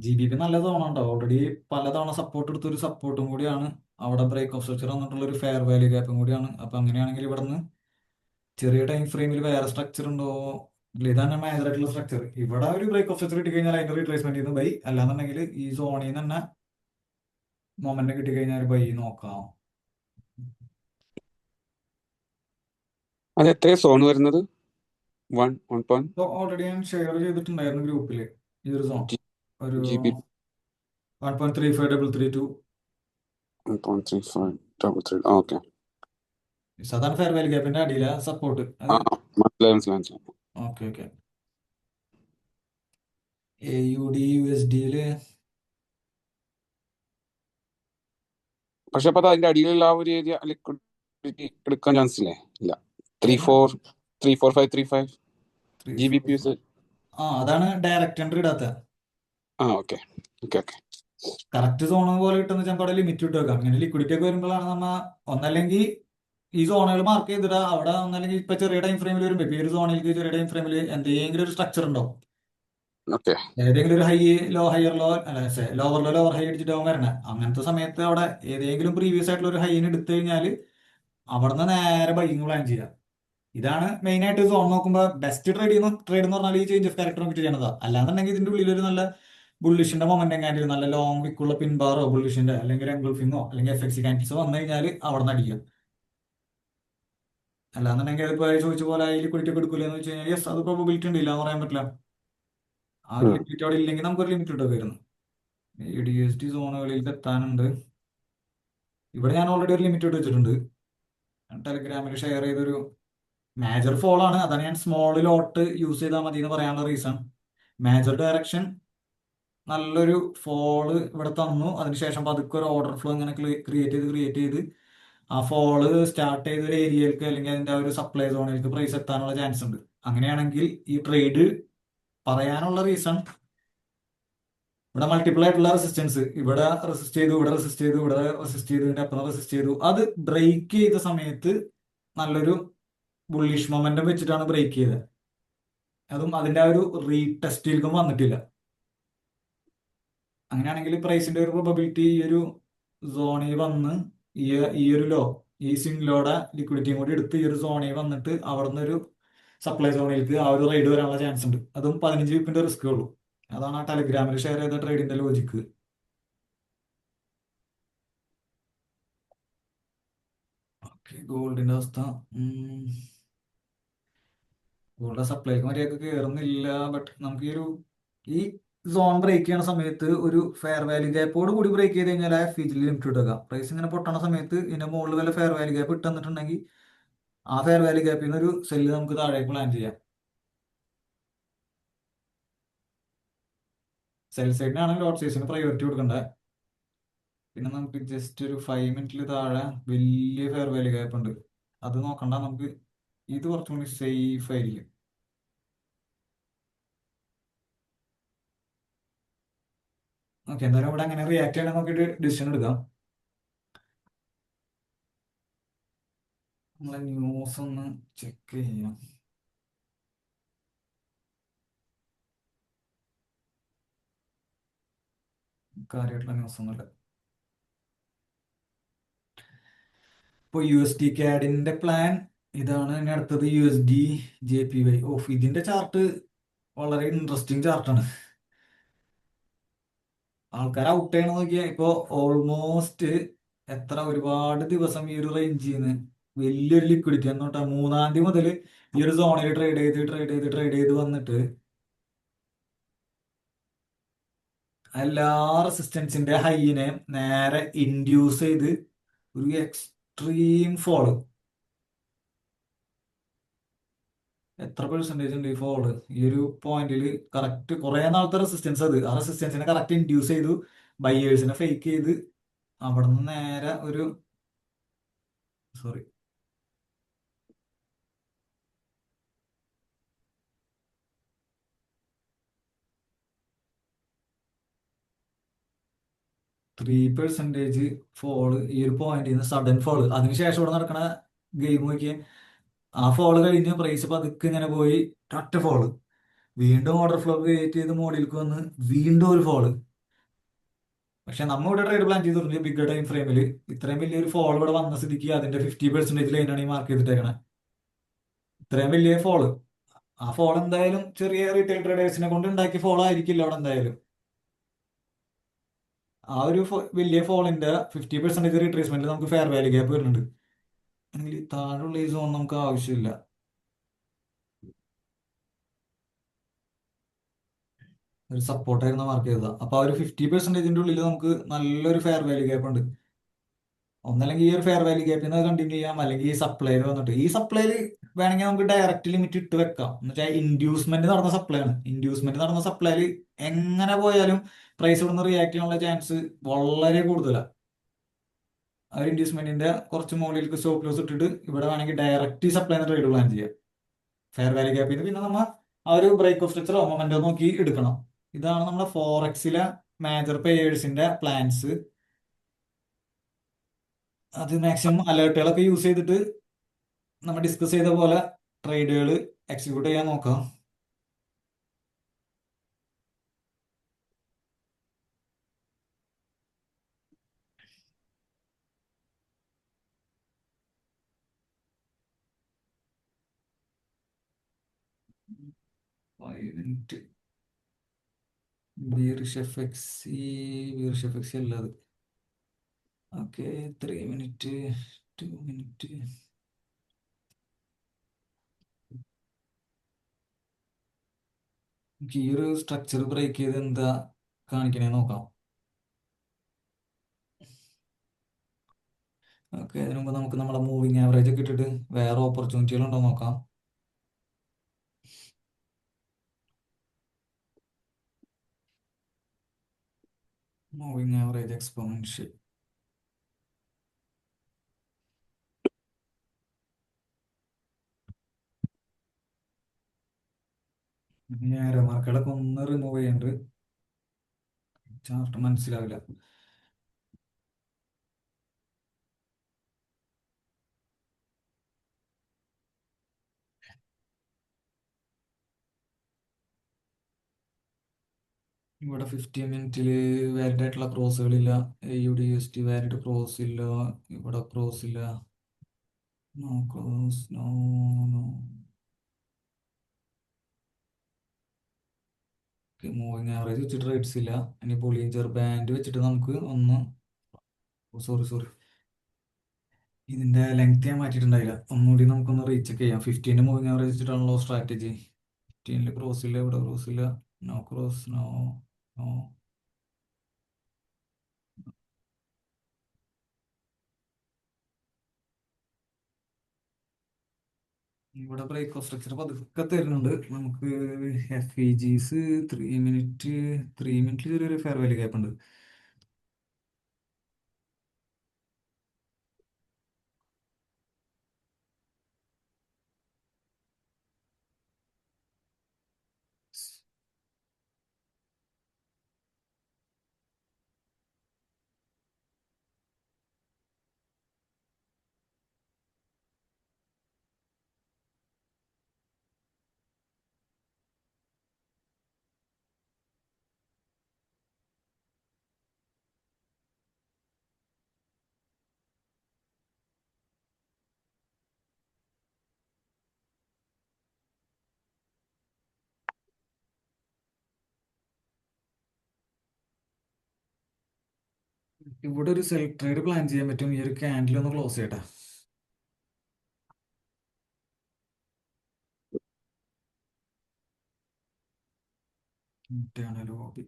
GBP നല്ല തോന്നുന്നുണ്ടോ? ഓൾറെഡി പലതവണ സപ്പോർട്ട് എടുത്തൊരു സപ്പോർട്ടും കൂടിയാണ്. അവിടെ ബ്രേക്ക് ഓഫ് സ്ട്രക്ചർ വന്നിട്ടുള്ള ഒരു ഫെയർ വാല്യൂ ഗ്യാപ്പും കൂടിയാണ്. അപ്പൊ അങ്ങനെയാണെങ്കിൽ ഇവിടുന്ന് ചെറിയ ടൈം ഫ്രെയിമിൽ വേറെ സ്ട്രക്ചർ ഉണ്ടോ? ഇല്ല, ഇതാണ് മേജർ ആയിട്ടുള്ള സ്ട്രക്ചർ. ഇവിടെ ഒരു ബ്രേക്ക് ഓഫ് സ്ട്രക്ചർ കിട്ടിക്കഴിഞ്ഞാൽ അതിന്റെ റീട്രേസ്മെന്റ് ചെയ്യുന്ന ബൈ, അല്ലാന്നുണ്ടെങ്കിൽ ഈ സോണിൽ നിന്ന് തന്നെ മൊമെന്റ് കിട്ടിക്കഴിഞ്ഞാൽ ബൈ നോക്കാം. അത് എത്രയാ സോൺ വരുന്നത്? 1 ഓൾറെഡി ഞാൻ ഷെയർ ചെയ്തിട്ടുണ്ടായിരുന്നു ഗ്രൂപ്പിൽ ഈ ഒരു സോൺ. ഒരു GB 1.3533 1.3533. ഓക്കെ. സാധാരണ ഫെയർ വാല്യൂ ഗ്യാപ്പിന്റെ അടിയില സപ്പോർട്ട് ആ അത്. മനസ്സിലായി മനസ്സിലായി. Okay okay. AUD USDയില് പക്ഷെ അപ്പൊ അത് അതിന്റെ അടിയിലുള്ള ആ ഒരു ഏരിയ ലിക്വിഡിറ്റി എടുക്കാൻ ചാൻസ് ഇല്ലേ? ഇല്ല. ഏതാ 34535 GBP 345? അതാണ് ഡയറക്റ്റ് എൻട്രി ഇടാത്ത. Okay okay okay. Correct zone പോലെ കിട്ടുന്ന വെച്ചാൽ അവിടെ ലിമിറ്റ് ഇട്ട് വെക്കാം. ഇങ്ങനെ ലിക്വിഡിറ്റി ഒക്കെ വരുമ്പോഴാണ് നമ്മ ഒന്നല്ലെങ്കിൽ ഈ സോണുകൾ മാർക്ക് ചെയ്തിട്ട് അവിടെ ഒന്നല്ലെങ്കിൽ ഇപ്പൊ ചെറിയ ടൈം ഫ്രെയിമിൽ വരുമ്പോ ഇപ്പൊ ഈ ഒരു സോണിലേക്ക് ചെറിയ ടൈം ഫ്രെയിമിൽ എന്തെങ്കിലും ഒരു സ്ട്രക്ചർ ഉണ്ടാവും. ഓക്കെ. ഏതെങ്കിലും ഒരു ഹയർ ലോ അല്ല ലോവർ ലോ ലോവർ ഹൈ അടിച്ചിട്ടാവും വരണേ. അങ്ങനത്തെ സമയത്ത് അവിടെ ഏതെങ്കിലും പ്രീവിയസ് ആയിട്ടുള്ള ഒരു ഹൈന് എടുത്തു കഴിഞ്ഞാൽ അവിടെ നിന്ന് നേരെ ബൈക്കിങ് പ്ലാൻ ചെയ്യാം. ഇതാണ് മെയിൻ ആയിട്ട് സോൺ നോക്കുമ്പോൾ ബെസ്റ്റ് ട്രേഡ് എന്ന് പറഞ്ഞാൽ ഈ ചേഞ്ച് ഓഫ് ക്യാരക്ടർ നോക്കിയിട്ട് ചെയ്യണതാ. അല്ലാന്നുണ്ടെങ്കിൽ ഇതിന്റെ ഉള്ളിൽ ഒരു നല്ല ബുള്ളിഷിന്റെ മൊമെന്റ് എങ്ങാനും നല്ല ലോങ് വിക്കുള്ള പിൻബാറോ ബുള്ളിഷിന്റെ അല്ലെങ്കിൽ എംഗൾഫിങ്ങോ അല്ലെങ്കിൽ FX ക്യാൻഡിൽസോ വന്നു കഴിഞ്ഞാൽ അവിടെ നിന്ന് അടിക്കാം. അല്ലാന്നുണ്ടെങ്കിൽ അതിപ്പോ ചോദിച്ച പോലെ ഈ ലിക്വിഡിറ്റി ഒക്കെ എടുക്കില്ല എന്ന് വെച്ച് കഴിഞ്ഞാൽ യെസ്, അത് പ്രോബിലിറ്റി ഉണ്ട്, ഇല്ല എന്ന് പറയാൻ പറ്റില്ല. ആ ഒരു ലിക്വിഡിറ്റി അവിടെ ഇല്ലെങ്കിൽ നമുക്കൊരു ലിമിറ്റ് ഇട്ടൊക്കെ വരുന്നു. USD സോണുകളിൽ എത്താനുണ്ട്. ഇവിടെ ഞാൻ ഓൾറെഡി ഒരു ലിമിറ്റ് ഇട്ട് വെച്ചിട്ടുണ്ട്. ടെലിഗ്രാമിൽ ഷെയർ ചെയ്തൊരു മേജർ ഫോൾ ആണ്. അതാണ് ഞാൻ സ്മോൾ ലോട്ട് യൂസ് ചെയ്താൽ മതി എന്ന് പറയാനുള്ള റീസൺ. മേജർ ഡയറക്ഷൻ നല്ലൊരു ഫോള് ഇവിടെ തന്നു. അതിനുശേഷം പതുക്കെ ഒരു ഓർഡർ ഫ്ലോ ഇങ്ങനെ ക്രിയേറ്റ് ചെയ്ത് ആ ഫോള് സ്റ്റാർട്ട് ചെയ്ത ഒരു ഏരിയയിലേക്ക് അല്ലെങ്കിൽ അതിന്റെ ആ ഒരു സപ്ലൈ സോണിലേക്ക് പ്രൈസ് എത്താനുള്ള ചാൻസ് ഉണ്ട്. അങ്ങനെയാണെങ്കിൽ ഈ ട്രേഡ് പറയാനുള്ള റീസൺ ഇവിടെ മൾട്ടിപ്പിൾ ആയിട്ടുള്ള റെസിസ്റ്റൻസ്, ഇവിടെ റെസിസ്റ്റ് ചെയ്തു, ഇവിടെ റെസിസ്റ്റ് ചെയ്തു, ഇവിടെ റെസിസ്റ്റ് ചെയ്തു, ഇതിന്റെ അപ്പുറം റെസിസ്റ്റ് ചെയ്തു. അത് ബ്രേക്ക് ചെയ്ത സമയത്ത് നല്ലൊരു ബുള്ളിഷ് മൊമെന്റം വെച്ചിട്ടാണ് ബ്രേക്ക് ചെയ്തത്. അതും അതിന്റെ ആ ഒരു റീടെസ്റ്റിലേക്കും വന്നിട്ടില്ല. അങ്ങനെയാണെങ്കിൽ പ്രൈസിന്റെ ഒരു പ്രോബബിലിറ്റി ഈ ഒരു സോണിൽ വന്ന് ഈ ഈ ഒരു ലോ ഈ സ്വിംഗ് ലോയുടെ ലിക്വിഡിറ്റിയും കൂടി എടുത്ത് ഈ ഒരു സോണിൽ വന്നിട്ട് അവിടെ നിന്ന് ഒരു സപ്ലൈ സോണിലേക്ക് ആ ഒരു റൈഡ് വരാനുള്ള ചാൻസ് ഉണ്ട്. അതും 15 വിപ്പിന്റെ റിസ്കേ ഉള്ളൂ. അതാണ് ആ ടെലിഗ്രാമിൽ ഷെയർ ചെയ്ത ട്രേഡിന്റെ ലോജിക്ക്. ഓക്കെ, ഗോൾഡിന്റെ അവസ്ഥ. ഗോൾഡ് സപ്ലൈക്ക് മര്യാദക്ക് കയറുന്നില്ല. ബട്ട് നമുക്ക് ഈ സോൺ ബ്രേക്ക് ചെയ്യുന്ന സമയത്ത് ഒരു ഫെയർ വാല്യൂ ഗ്യാപ്പോട് കൂടി ബ്രേക്ക് ചെയ്ത് കഴിഞ്ഞാൽ ആ FEG ലിമിറ്റ് ഇട്ടുക. പ്രൈസ് ഇങ്ങനെ പൊട്ടണ സമയത്ത് ഇതിന്റെ മുകളിൽ വല്ല ഫെയർ വാല്യൂ ഗ്യാപ്പ് ഇട്ട് തന്നിട്ടുണ്ടെങ്കിൽ ആ ഫെയർ വാല്യൂ ഗ്യാപ്പിൽ നിന്ന് ഒരു സെല്ല് നമുക്ക് താഴേക്ക് പ്ലാൻ ചെയ്യാം. സെൽ സൈഡിനാണ് ലോട്ട് സൈസിന് പ്രയോറിറ്റി കൊടുക്കേണ്ടത്. പിന്നെ നമുക്ക് ജസ്റ്റ് ഒരു 5 മിനിറ്റിൽ താഴെ വലിയ ഫെയർ വാല്യൂ ഗ്യാപ്പ് ഉണ്ട്, അത് നോക്കണ്ട. നമുക്ക് ഇത് കുറച്ചും കൂടി സേഫ് ആയിരിക്കും. ഓക്കെ, എന്തായാലും ഇവിടെ അങ്ങനെ റിയാക്ട് ചെയ്യണം നോക്കിയിട്ട് ഡിസിഷൻ എടുക്കാം. നമ്മളെ ന്യൂസ് ഒന്ന് ചെക്ക് ചെയ്യാം. കാര്യമായിട്ടുള്ള ന്യൂസ് ഒന്നുമില്ല. ഇപ്പോൾ USD CAD പ്ലാൻ ഇതാണ്. ഇനി അടുത്തത് USD JPY. ഇതിന്റെ ചാർട്ട് വളരെ ഇൻട്രസ്റ്റിംഗ് ചാർട്ടാണ്. ആൾക്കാർ ഔട്ട് ചെയ്യണം നോക്കിയാൽ ഇപ്പോൾ ഓൾമോസ്റ്റ് ഒരുപാട് ദിവസം ഈ ഒരു റേഞ്ചിൽ നിന്ന് വലിയൊരു ലിക്വിഡിറ്റി എന്നോട്ടാ 3-ാം തീയതി മുതൽ ഈ ഒരു സോണിൽ ട്രേഡ് ചെയ്ത് വന്നിട്ട് എല്ലാ റെസിസ്റ്റൻസിന്റെ ഹൈനെ നേരെ ഇൻഡ്യൂസ് ചെയ്ത് ഒരു എക്സ്ട്രീം ഫോള്. എത്ര പെർസെന്റേജ് ഉണ്ട് ഈ ഫോള്? ഈ ഒരു പോയിന്റിൽ കറക്റ്റ് കുറെ നാളത്തെ റെസിസ്റ്റൻസ്, ആ റെസിസ്റ്റൻസിനെ കറക്റ്റ് ഇൻഡ്യൂസ് ചെയ്തു, ബയ്യേഴ്സിനെ ഫേക്ക് ചെയ്ത് അവിടെ നിന്ന് നേരെ ഒരു 3% ഫോള് ഈ ഒരു പോയിന്റിൽ നിന്ന് സഡൻ ഫോള്. അതിനുശേഷം ഇവിടെ നടക്കണ ഗെയിം നോക്കിയേ, ആ ഫോള് കഴിഞ്ഞ് പ്രൈസ് പതുക്കെ ഇങ്ങനെ പോയി, ഒറ്റ ഫോള്, വീണ്ടും ഓർഡർ ഫ്ലോ ക്രിയേറ്റ് ചെയ്ത് മോഡിലേക്ക് വന്ന് വീണ്ടും ഒരു ഫോള്. പക്ഷെ നമ്മ ഇവിടെ ട്രേഡ് പ്ലാൻ ചെയ്തിട്ടുണ്ട് ബിഗ് ടൈം ഫ്രെയിമിൽ. ഇത്രയും വലിയൊരു ഫോൾ ഇവിടെ വന്ന സ്ഥിതിക്ക് അതിന്റെ 50% ലൈനാണ് ഈ മാർക്ക് ചെയ്തിട്ടേക്കണേ. ഇത്രയും വലിയ ഫോള്, ആ ഫോൾ എന്തായാലും ചെറിയ റീറ്റെയിൽ ട്രേഡേഴ്സിനെ കൊണ്ട് ഉണ്ടാക്കിയ ഫോൾ ആയിരിക്കില്ല അവിടെ എന്തായാലും. ആ ഒരു വലിയ ഫോളിന്റെ 50% റീട്രേസ്മെന്റിൽ നമുക്ക് ഫെയർ വാല്യൂ ഗ്യാപ്പ് വരുന്നുണ്ട്. അല്ലെങ്കിൽ താഴെയുള്ള ഈ സോൺ നമുക്ക് ആവശ്യമില്ല. ഒരു സപ്പോർട്ടായിരുന്നു മാർക്ക് ചെയ്തത്. അപ്പൊ ആ ഒരു 50%ന്റെ ഉള്ളിൽ നമുക്ക് നല്ലൊരു ഫെയർ വാല്യൂ ഗ്യാപ്പ് ഉണ്ട്. ഒന്നല്ലെങ്കിൽ ഈ ഒരു ഫെയർ വാല്യൂ ഗ്യാപ്പിൽ നിന്ന് കണ്ടിന്യൂ ചെയ്യാം, അല്ലെങ്കിൽ ഈ സപ്ലൈയിൽ വന്നിട്ട്, ഈ സപ്ലൈയിൽ വേണമെങ്കിൽ നമുക്ക് ഡയറക്റ്റ് ലിമിറ്റ് ഇട്ട് വെക്കാം. എന്ന് വെച്ചാൽ ഇൻഡ്യൂസ്മെന്റ് നടന്ന സപ്ലൈ ആണ്. ഇൻഡ്യൂസ്മെന്റ് നടന്ന സപ്ലൈയിൽ എങ്ങനെ പോയാലും പ്രൈസ് ഇവിടുന്ന് റിയാക്ട് ചെയ്യാനുള്ള ചാൻസ് വളരെ കൂടുതലാണ്. ആ ഒരു ഇൻഡ്യൂസ്മെന്റിന്റെ കുറച്ച് മുകളിലേക്ക് സ്റ്റോപ്പ് ലോസ് ഇട്ടിട്ട് ഇവിടെ വേണമെങ്കിൽ ഡയറക്റ്റ് സപ്ലൈ ട്രേഡ് പ്ലാൻ ചെയ്യാം. ഫെയർ വാല്യൂ ഗ്യാപ്പിൽ നിന്ന് പിന്നെ നമ്മൾ ആ ഒരു ബ്രേക്ക് ഓഫ് സ്ട്രക്ചറോ മൊമെന്റോ നോക്കി എടുക്കണം. ഇതാണ് നമ്മുടെ ഫോറക്സിലെ മേജർ പേയേഴ്സിന്റെ പ്ലാൻസ്. അത് മാക്സിമം അലേർട്ടുകളൊക്കെ യൂസ് ചെയ്തിട്ട് നമ്മൾ ഡിസ്കസ് ചെയ്ത പോലെ ട്രേഡുകൾ എക്സിക്യൂട്ട് ചെയ്യാൻ നോക്കാം. Minute bearish F X bearish F X അല്ല അത്. Okay, 3 minute 2 minute. ഈ ഒരു സ്ട്രക്ചർ ബ്രേക്ക് ചെയ്ത് എന്താ കാണിക്കണേ നോക്കാം. ഓക്കെ, അതിന് മുമ്പ് നമുക്ക് നമ്മുടെ മൂവിങ് ആവറേജ് ഒക്കെ ഇട്ടിട്ട് വേറെ ഓപ്പർച്യൂണിറ്റികൾ ഉണ്ടോ നോക്കാം. Moving average exponential. ആരോ മാർക്കുകളൊക്കെ ഒന്ന് റിമൂവ് ചെയ്യണ്ട്, ചാർട്ട് മനസ്സിലാവില്ല. ഇവിടെ 15 മിനിറ്റിൽ വാലിഡ് ആയിട്ടുള്ള ക്രോസുകളില്ല. AUD USD വാലിഡ് ക്രോസ് ഇല്ല, ഇവിടെ ക്രോസ് ഇല്ല. No cross, no no. Moving average വെച്ചിട്ട് റേറ്റ്സ് ഇല്ല. ഇനി ബൊളീഞ്ചർ ബാൻഡ് വെച്ചിട്ട് നമുക്ക് ഒന്ന്, സോറി സോറി, ഇതിന്റെ ലെങ്ത് ഞാൻ മാറ്റിയിട്ടുണ്ടായില്ല. ഒന്നുകൂടി നമുക്കൊന്ന് റീചെക്ക് ചെയ്യാം. 15 മൂവിങ് ആവറേജ് വെച്ചിട്ടാണല്ലോ സ്ട്രാറ്റജി. 15 ക്രോസ് ഇല്ല, ഇവിടെ ക്രോസ് ഇല്ല. No cross, no no. ഇവിടെ ബ്രേക്ക് ഓഫ് സ്ട്രക്ചർ പതുക്കെ തരുന്നുണ്ട് നമുക്ക്. FEGs 3 മിനിറ്റ് ചെറിയൊരു ഫെയർ വാല്യൂ ഗ്യാപ്പ് ഉണ്ട്. ഇവിടെ ഒരു സെൽ ട്രേഡ് പ്ലാൻ ചെയ്യാൻ പറ്റും. ഈ ഒരു ക്യാൻഡിൽ ഒന്ന് ക്ലോസ് ചെയ്യട്ടെ. Internal hobby.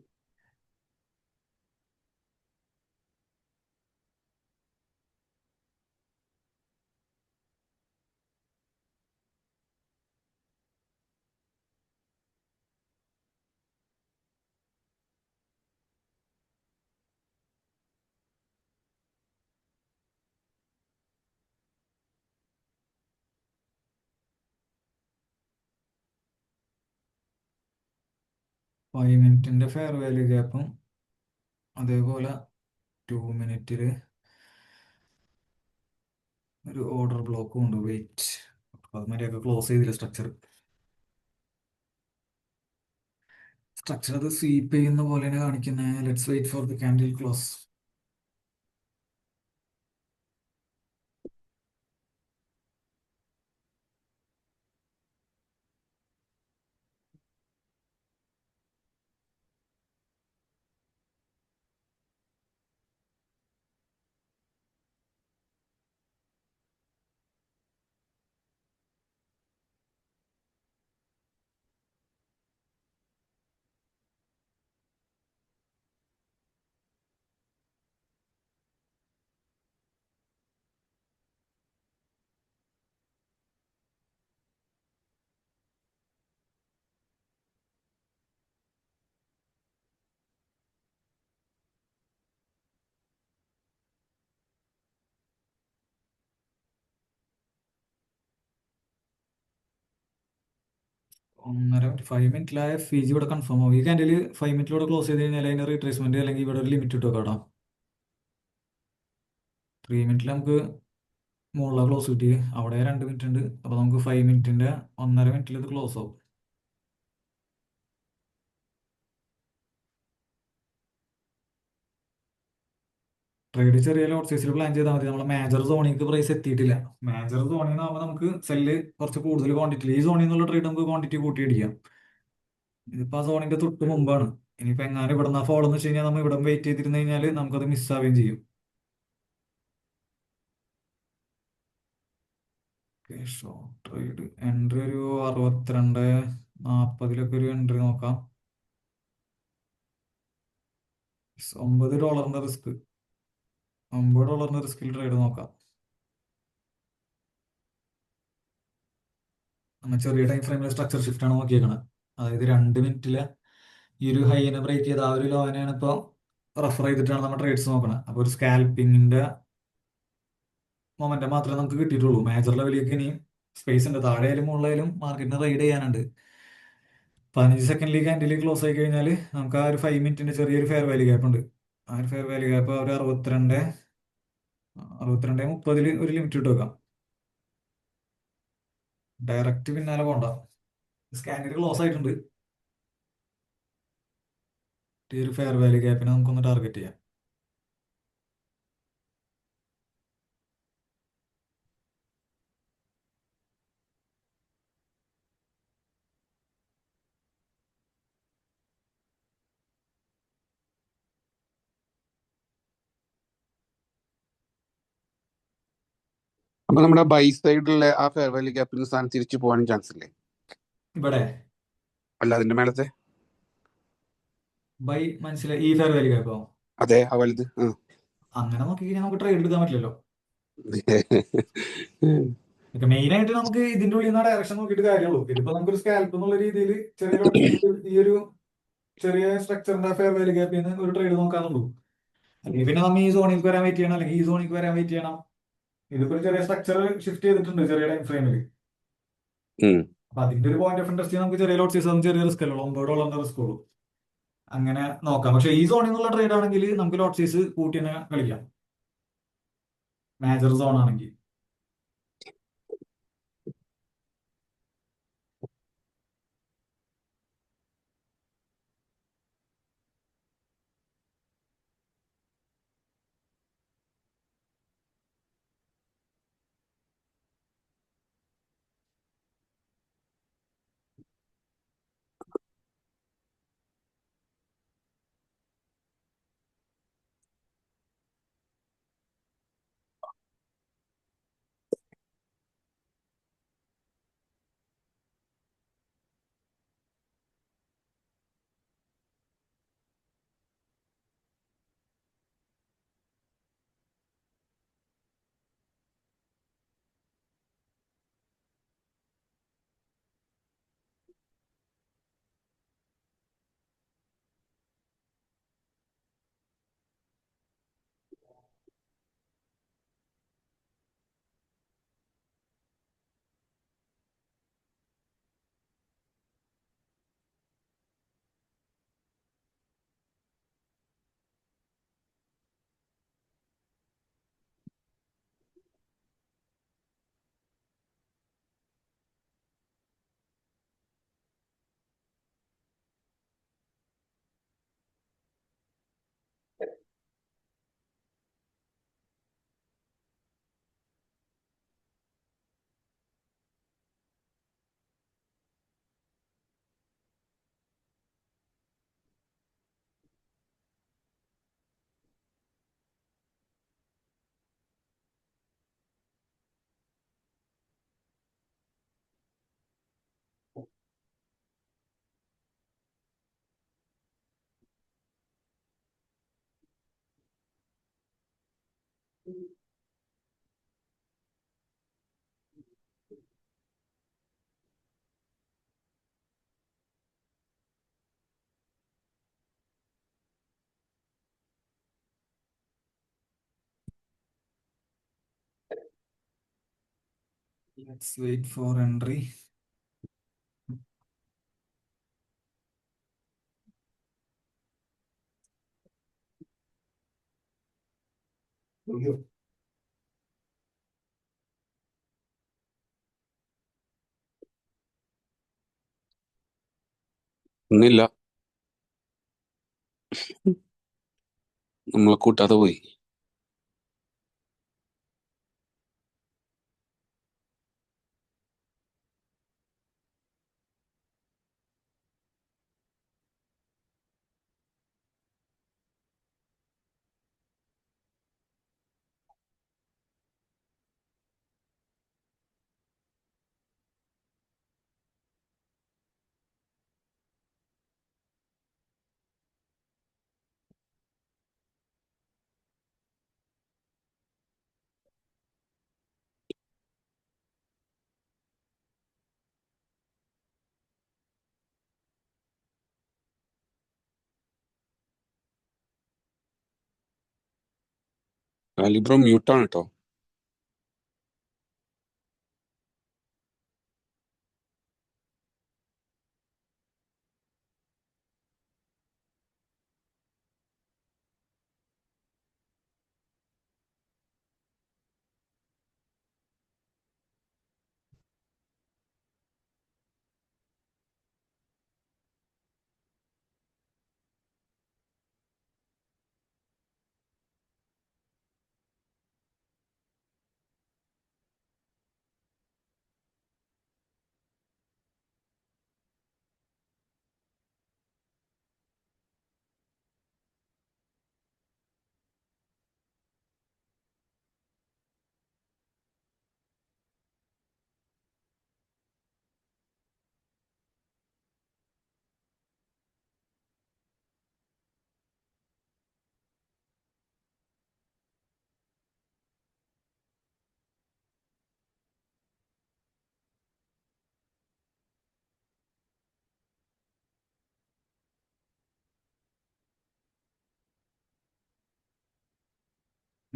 ഫൈവ് മിനിറ്റിന്റെ ഫെയർ വാല്യൂ ഗ്യാപ്പും അതേപോലെ 2 മിനിറ്റില് ഒരു ഓർഡർ ബ്ലോക്കും ഉണ്ട്, വെയിറ്റ്. അതുമാതിരിയൊക്കെ ക്ലോസ് ചെയ്തില്ല സ്ട്രക്ചർ. സ്ട്രക്ചർ അത് സ്വീപ്പ് ചെയ്യുന്ന പോലെയാണ് കാണിക്കുന്നത്. Let's wait for the candle close. ഒന്നര 5 മിനിറ്റിലായ ഫി ജി ഇവിടെ കൺഫേം ആവും. ഈ ക്യാൻഡിൽ 5 മിനിറ്റിലൂടെ ക്ലോസ് ചെയ്ത് കഴിഞ്ഞാൽ അതിന് റീട്രേസ്മെന്റ് അല്ലെങ്കിൽ ഇവിടെ ഒരു ലിമിറ്റ് ഇട്ടോ കേട്ടോ. 3 മിനിറ്റിൽ നമുക്ക് മുകളിലെ ക്ലോസ് കിട്ടി, അവിടെ 2 മിനിറ്റ് ഉണ്ട്. അപ്പോൾ നമുക്ക് 5 മിനിറ്റിന്റെ 1.5 മിനിറ്റിൽ ഇത് ക്ലോസ് ആവും. ട്രേഡ് ചെറിയ ലോട്ട് സൈസിൽ പ്ലാൻ ചെയ്താൽ മതി. നമ്മളെ മേജർ സോണിക്ക് പ്രൈസ് എത്തിയിട്ടില്ല. മേജർ സോണിൽ നിന്നാകുമ്പോൾ നമുക്ക് സെല്ല് കുറച്ച് കൂടുതൽ ക്വാണ്ടിറ്റി, ഈ സോണിൽ നിന്നുള്ള ട്രേഡ് നമുക്ക് ക്വാണ്ടിറ്റി കൂട്ടിയിടിക്കാം. ഇതിപ്പോൾ ആ സോണിന്റെ തൊട്ട് മുമ്പാണ്. ഇനിയിപ്പോൾ എങ്ങാനും ഇവിടെ നിന്ന് ഫോൾ എന്ന് വെച്ച് കഴിഞ്ഞാൽ നമ്മൾ ഇവിടെ വെയിറ്റ് ചെയ്തിരുന്നു കഴിഞ്ഞാൽ നമുക്കത് മിസ്സാവുകയും ചെയ്യും. ഷോർട്ട് ട്രേഡ് എൻട്രി ഒരു 62.40 ഒരു എൻട്രി നോക്കാം. $9 റിസ്ക്, $9 റിസ്കിൽ ട്രേഡ് നോക്കാം. നമ്മൾ ചെറിയ ടൈം ഫ്രെയിമിൽ സ്ട്രക്ചർ ഷിഫ്റ്റ് ആണ് നോക്കിയേക്കണത്. അതായത് 2 മിനിറ്റിലെ ഈ ഒരു ഹൈനെ ബ്രേക്ക് ചെയ്ത് ആ ഒരു ലോനെയാണ് ഇപ്പോൾ റെഫർ ചെയ്തിട്ടാണ് നമ്മൾ ട്രേഡ്സ് നോക്കണത്. അപ്പോൾ ഒരു സ്കാൽപ്പിങ്ങിന്റെ മൊമെന്റം മാത്രമേ നമുക്ക് കിട്ടിയിട്ടുള്ളൂ. മേജർ ലെവലിലേക്ക് ഇനിയും സ്പേസ് ഉണ്ട്. താഴെയായാലും മുകളിലായാലും മാർക്കറ്റിനെ റൈഡ് ചെയ്യാനുണ്ട്. 15 സെക്കൻഡിൽ ക്യാൻഡിൽ ക്ലോസ് ആയി കഴിഞ്ഞാൽ നമുക്ക് ആ ഒരു 5 മിനിറ്റിന്റെ ചെറിയൊരു ഫെയർ വാല്യൂ ഗ്യാപ്പ് ഉണ്ട്. ആ ഒരു ഫെയർ വാല്യൂ ഗ്യാപ്പ് ഒരു 62.30 ഒരു ലിമിറ്റ് ഇട്ട് വെക്കാം. ഡയറക്റ്റ് പിന്നാലെ പോണ്ട. സ്കാനിൽ ക്ലോസ് ആയിട്ടുണ്ട്. ഈ ഒരു ഫെയർ വാല്യൂ ഗ്യാപ്പിനെ നമുക്കൊന്ന് ടാർഗറ്റ് ചെയ്യാം. അപ്പൊ നമ്മുടെ ബൈ സൈഡിലെ ആ ഫെയർ വാല്യൂ ഗ്യാപ്പിന് സ്ഥാനം തിരിച്ചു പോകാനും ചാൻസ് ഇല്ലേ? ഇവിടെ അല്ല, അതിന്റെ മേലത്തെ ബൈ മനസ്സിലായി. ഈ ഫെയർ വാല്യൂ ഗ്യാപ്പോ അതെ, ആ വലുത്. അങ്ങനെ നോക്കി കഴിഞ്ഞാൽ നമുക്ക് ട്രേഡ് എടുക്കാൻ പറ്റില്ലല്ലോ. മെയിൻ ആയിട്ട് നമുക്ക് ഇതിന്റെ ഉള്ളിൽ നിന്ന് ഡയറക്ഷൻ നോക്കിയിട്ട് കാര്യമുള്ളൂ. ഇതിപ്പോ നമുക്കൊരു സ്കാൽപ്പ് എന്നുള്ള രീതിയിൽ ചെറിയ ഈ ഒരു ചെറിയ സ്ട്രക്ചറിന്റെ ഫെയർ വാല്യൂ ഗ്യാപ്പിൽ നിന്ന് ഒരു ട്രേഡ് നോക്കാന്നുള്ളൂ. അല്ലെങ്കിൽ പിന്നെ നമ്മൾ ഈ സോണിലേക്ക് വരാൻ വെയിറ്റ് ചെയ്യണം, അല്ലെങ്കിൽ ഈ സോണിലേക്ക് വരാൻ വെയിറ്റ് ചെയ്യണം. ഇതിപ്പോ ഒരു ചെറിയ സ്ട്രക്ചർ ഷിഫ്റ്റ് ചെയ്തിട്ടുണ്ട് ചെറിയ ടൈം ഫ്രെയിമിൽ. അപ്പൊ അതിന്റെ ഒരു പോയിന്റ് ഓഫ് ഇൻട്രസ്റ്റ് നമുക്ക് ചെറിയ ലോട്ട് സൈസ് ചെറിയ റിസ്ക് അല്ലോ, $9 റിസ്ക് ഉള്ളൂ. അങ്ങനെ നോക്കാം. പക്ഷെ ഈ സോണിൽ നിന്നുള്ള ട്രേഡ് ആണെങ്കിൽ നമുക്ക് ലോട്ട് സൈസ് കൂട്ടി തന്നെ കളിക്കാം, മേജർ സോൺ ആണെങ്കിൽ. Let's wait for entry. ഒന്നില്ല, നമ്മളെ കൂട്ടാതെ പോയി. കാലിബ്രോ മ്യൂട്ടാണ് കേട്ടോ.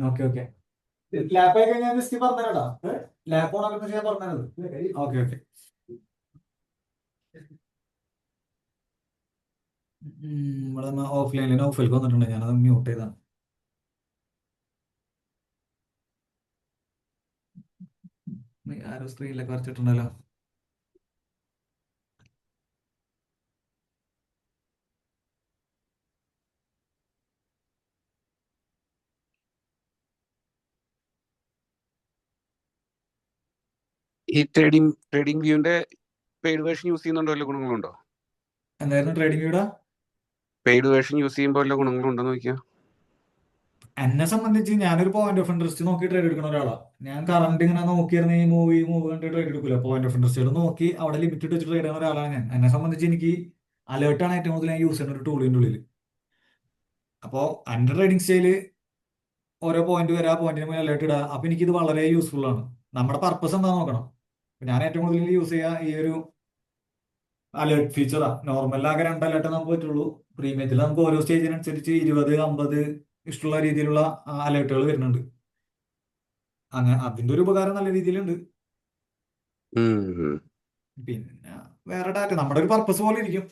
Okay okay. ലാപ്പ് ആയി കഴിഞ്ഞാൽ ജസ്റ്റ് പറഞ്ഞുതരാടാ. ലാപ്പ് ഓൺ ആക്കുന്ന ചെയ്യാൻ പറഞ്ഞത്. Okay okay. ഇവിടെ ഓഫ്ലൈനിൽ ഓഫിലേക്ക് വന്നിട്ടുണ്ട്, ഞാനത് മ്യൂട്ട് ചെയ്താണ്. ആരോ സ്ക്രീനിലൊക്കെ വരച്ചിട്ടുണ്ടല്ലോ. ഈ ട്രേഡിംഗ് വ്യൂവിന്റെ പെയ്ഡ് വേർഷൻ യൂസ് ചെയ്യുന്നുണ്ടോ, വല്ല ഗുണങ്ങളുണ്ടോ? എന്തായിരുന്നു ട്രേഡിംഗ് വ്യൂടെ? പെയ്ഡ് വേർഷൻ യൂസ് ചെയ്യുമ്പോൾ വല്ല ഗുണങ്ങളുണ്ടോ എന്ന് നോക്കിയാ. എന്നെ സംബന്ധിച്ച് ഞാനൊരു പോയിന്റ് ഓഫ് ഇൻട്രസ്റ്റ് നോക്കി ട്രേഡ് എടുക്കുന്ന ഒരാളാണ്. ഞാൻ കറണ്ട് ഇങ്ങനെ നോക്കിയിരുന്ന ഈ മൂവ് കണ്ട് ട്രേഡ് എടുക്കില്ല. പോയിന്റ് ഓഫ് ഇൻട്രസ്റ്റുകൾ നോക്കി അവിടെ ലിമിറ്റ് വെച്ച് ട്രേഡ് ചെയ്യുന്ന ഒരാളാണ് ഞാൻ. എന്നെ സംബന്ധിച്ച് എനിക്ക് അലേർട്ടാണ് ഏറ്റവും കൂടുതൽ ഞാൻ യൂസ് ചെയ്യുന്ന ഒരു ടൂളിൻ്റെ ഉള്ളിൽ. അപ്പോൾ എൻ്റെ ട്രേഡിംഗ് സ്റ്റൈല് ഓരോ പോയിന്റ് വരെ ആ പോയിന്റിന് മുന്നിൽ അലേർട്ട് ഇടുക. അപ്പൊ എനിക്കിത് വളരെ യൂസ്ഫുൾ ആണ്. നമ്മുടെ പർപ്പസ് എന്താ നോക്കണം. ഞാൻ ഏറ്റവും കൂടുതൽ യൂസ് ചെയ്യുക ഈ ഒരു അലേർട്ട് ഫീച്ചറാ. നോർമലാകെ 2 അലേർട്ട് നമുക്ക് പറ്റുള്ളൂ. പ്രീമിയത്തിൽ നമുക്ക് ഓരോ സ്റ്റേജിനനുസരിച്ച് 20, 50 ഇഷ്ടമുള്ള രീതിയിലുള്ള അലേർട്ടുകൾ വരുന്നുണ്ട്. അങ്ങനെ അതിന്റെ ഒരു ഉപകാരം നല്ല രീതിയിലുണ്ട്. ഉം. പിന്നെ വേറെ ഡാറ്റ നമ്മുടെ ഒരു പർപ്പസ് പോലെ ഇരിക്കും.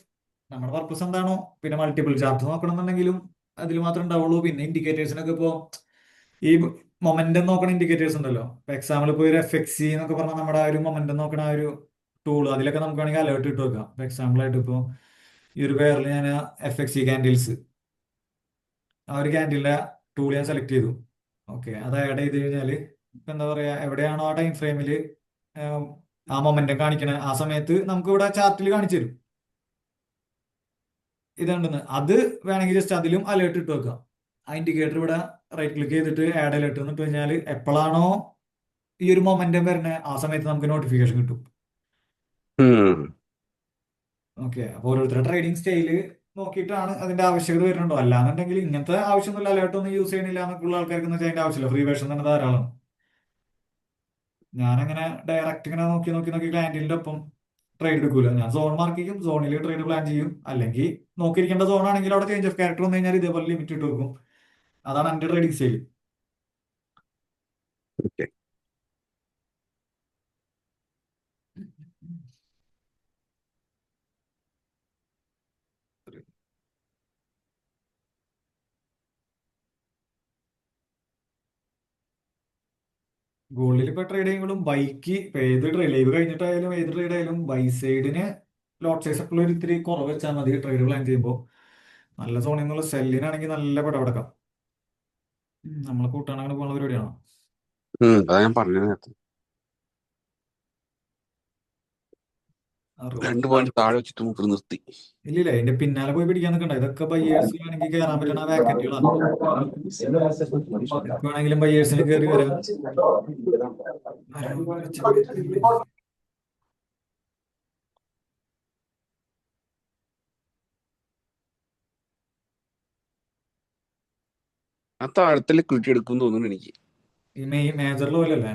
നമ്മുടെ പർപ്പസ് എന്താണോ, പിന്നെ മൾട്ടിപ്പിൾ ചാർട്ട് നോക്കണമെന്നുണ്ടെങ്കിലും അതിൽ മാത്രമേ ഉണ്ടാവുള്ളൂ. പിന്നെ ഇൻഡിക്കേറ്റേഴ്സിനൊക്കെ ഇപ്പോൾ ഈ മൊമെന്റം നോക്കണ ഇൻഡിക്കേറ്റേഴ്സ് ഉണ്ടല്ലോ. ഇപ്പൊ എക്സാമ്പിൾ ഇപ്പോൾ ഒരു FXC എന്നൊക്കെ പറഞ്ഞാൽ നമ്മുടെ ആ ഒരു മൊമെന്റം നോക്കണ ആ ഒരു ടൂൾ, അതിലൊക്കെ നമുക്ക് വേണമെങ്കിൽ അലേർട്ട് ഇട്ട് വെക്കാം. ഇപ്പൊ എക്സാമ്പിൾ ആയിട്ട് ഇപ്പോൾ ഈ ഒരു പേരിൽ ഞാൻ FXC ക്യാൻഡിൽസ്, ആ ഒരു ക്യാൻഡിലിന്റെ ടൂൾ ഞാൻ സെലക്ട് ചെയ്തു. ഓക്കെ, അത് ആഡ് ചെയ്ത് കഴിഞ്ഞാൽ ഇപ്പൊ എന്താ പറയാ, എവിടെയാണോ ആ ടൈം ഫ്രെയിമിൽ ആ മൊമെന്റം കാണിക്കണ ആ സമയത്ത് നമുക്ക് ഇവിടെ ചാർട്ടിൽ കാണിച്ചു തരും ഇതുണ്ടെന്ന്. അത് വേണമെങ്കിൽ ജസ്റ്റ് അതിലും അലേർട്ട് ഇട്ട് വെക്കാം. ആ ഇൻഡിക്കേറ്റർ ഇവിടെ റൈറ്റ് ക്ലിക്ക് ചെയ്തിട്ട് ആഡ് അലേർട്ട് എന്നിട്ട് കഴിഞ്ഞാൽ എപ്പോഴാണോ ഈ ഒരു മൊമെന്റം വരുന്നത് ആ സമയത്ത് നമുക്ക് നോട്ടിഫിക്കേഷൻ കിട്ടും. ഉം. ഓക്കെ, അപ്പോൾ ഓരോരുത്തരുടെ ട്രേഡിംഗ് സ്റ്റൈല് നോക്കിയിട്ടാണ് അതിന്റെ ആവശ്യകത വരുന്നുണ്ടോ. അല്ലാന്നുണ്ടെങ്കിൽ ഇങ്ങനത്തെ ആവശ്യമൊന്നുമില്ല, അലേർട്ട് ഒന്നും യൂസ് ചെയ്യണില്ല എന്നൊക്കെയുള്ള ആൾക്കാർക്ക് അതിന്റെ ആവശ്യമില്ല. ഫ്രീ വേർഷൻ തന്നെ ധാരാളം. ഞാനങ്ങനെ ഡയറക്റ്റ് ഇങ്ങനെ നോക്കി നോക്കി നോക്കി ക്ലയന്റിന്റെ ഒപ്പം ട്രേഡ് എടുക്കൂല. ഞാൻ സോൺ മാർക്ക് ചെയ്യും, സോണിൽ ട്രേഡ് പ്ലാൻ ചെയ്യും. അല്ലെങ്കിൽ നോക്കിയിരിക്കേണ്ട സോൺ ആണെങ്കിൽ അവിടെ ചേഞ്ച് ഓഫ് ക്യാരക്ടർ വന്നു കഴിഞ്ഞാൽ ഇതേപോലെ ലിമിറ്റ് ഇട്ട് വെക്കും. അതാണ് എന്റെ ട്രേഡിംഗ് സ്റ്റൈൽ. ഓക്കെ. ഗോൾഡിൽ ഇപ്പൊ ട്രേഡ് ചെയ്യുമ്പോഴും ബൈക്ക് ഇപ്പൊ ഏത് ട്രേഡ് ലൈവ് കഴിഞ്ഞിട്ടായാലും ഏത് ട്രേഡ് ആയാലും ബൈ സൈഡിന് ലോട്ട് സൈസ് എപ്പോഴും ഒരു ഇത്തിരി കുറവ് വെച്ചാൽ മതി ട്രേഡ് പ്ലാൻ ചെയ്യുമ്പോൾ. നല്ല സോണിൽ നിന്നുള്ള സെല്ലിനാണെങ്കിൽ നല്ല പടപടക്കാം. നമ്മളെ കൂട്ടാനങ്ങനെ പോകുന്ന പരിപാടിയാണ്. അതാ ഞാൻ പറഞ്ഞത് നേരത്തെ. 2 പോയിന്റ് താഴെ വെച്ചിട്ട് മൂപ്പര് നിർത്തി. ഇല്ലില്ല, അതിന്റെ പിന്നാലെ പോയി പിടിക്കാൻ നിൽക്കണ്ട. ഇതൊക്കെ ബയ്യേഴ്സ് വേണമെങ്കിൽ കയറാൻ പറ്റണ വാക്കന്റികളാണ്. എപ്പോ വേണമെങ്കിലും ബയ്യേഴ്സിന് കയറി വരാം. ആ താഴത്തെ ലിക്വിഡിറ്റി എടുക്കും തോന്നുന്നു എനിക്ക്. ഈ മേജർ ലെവലല്ലേ?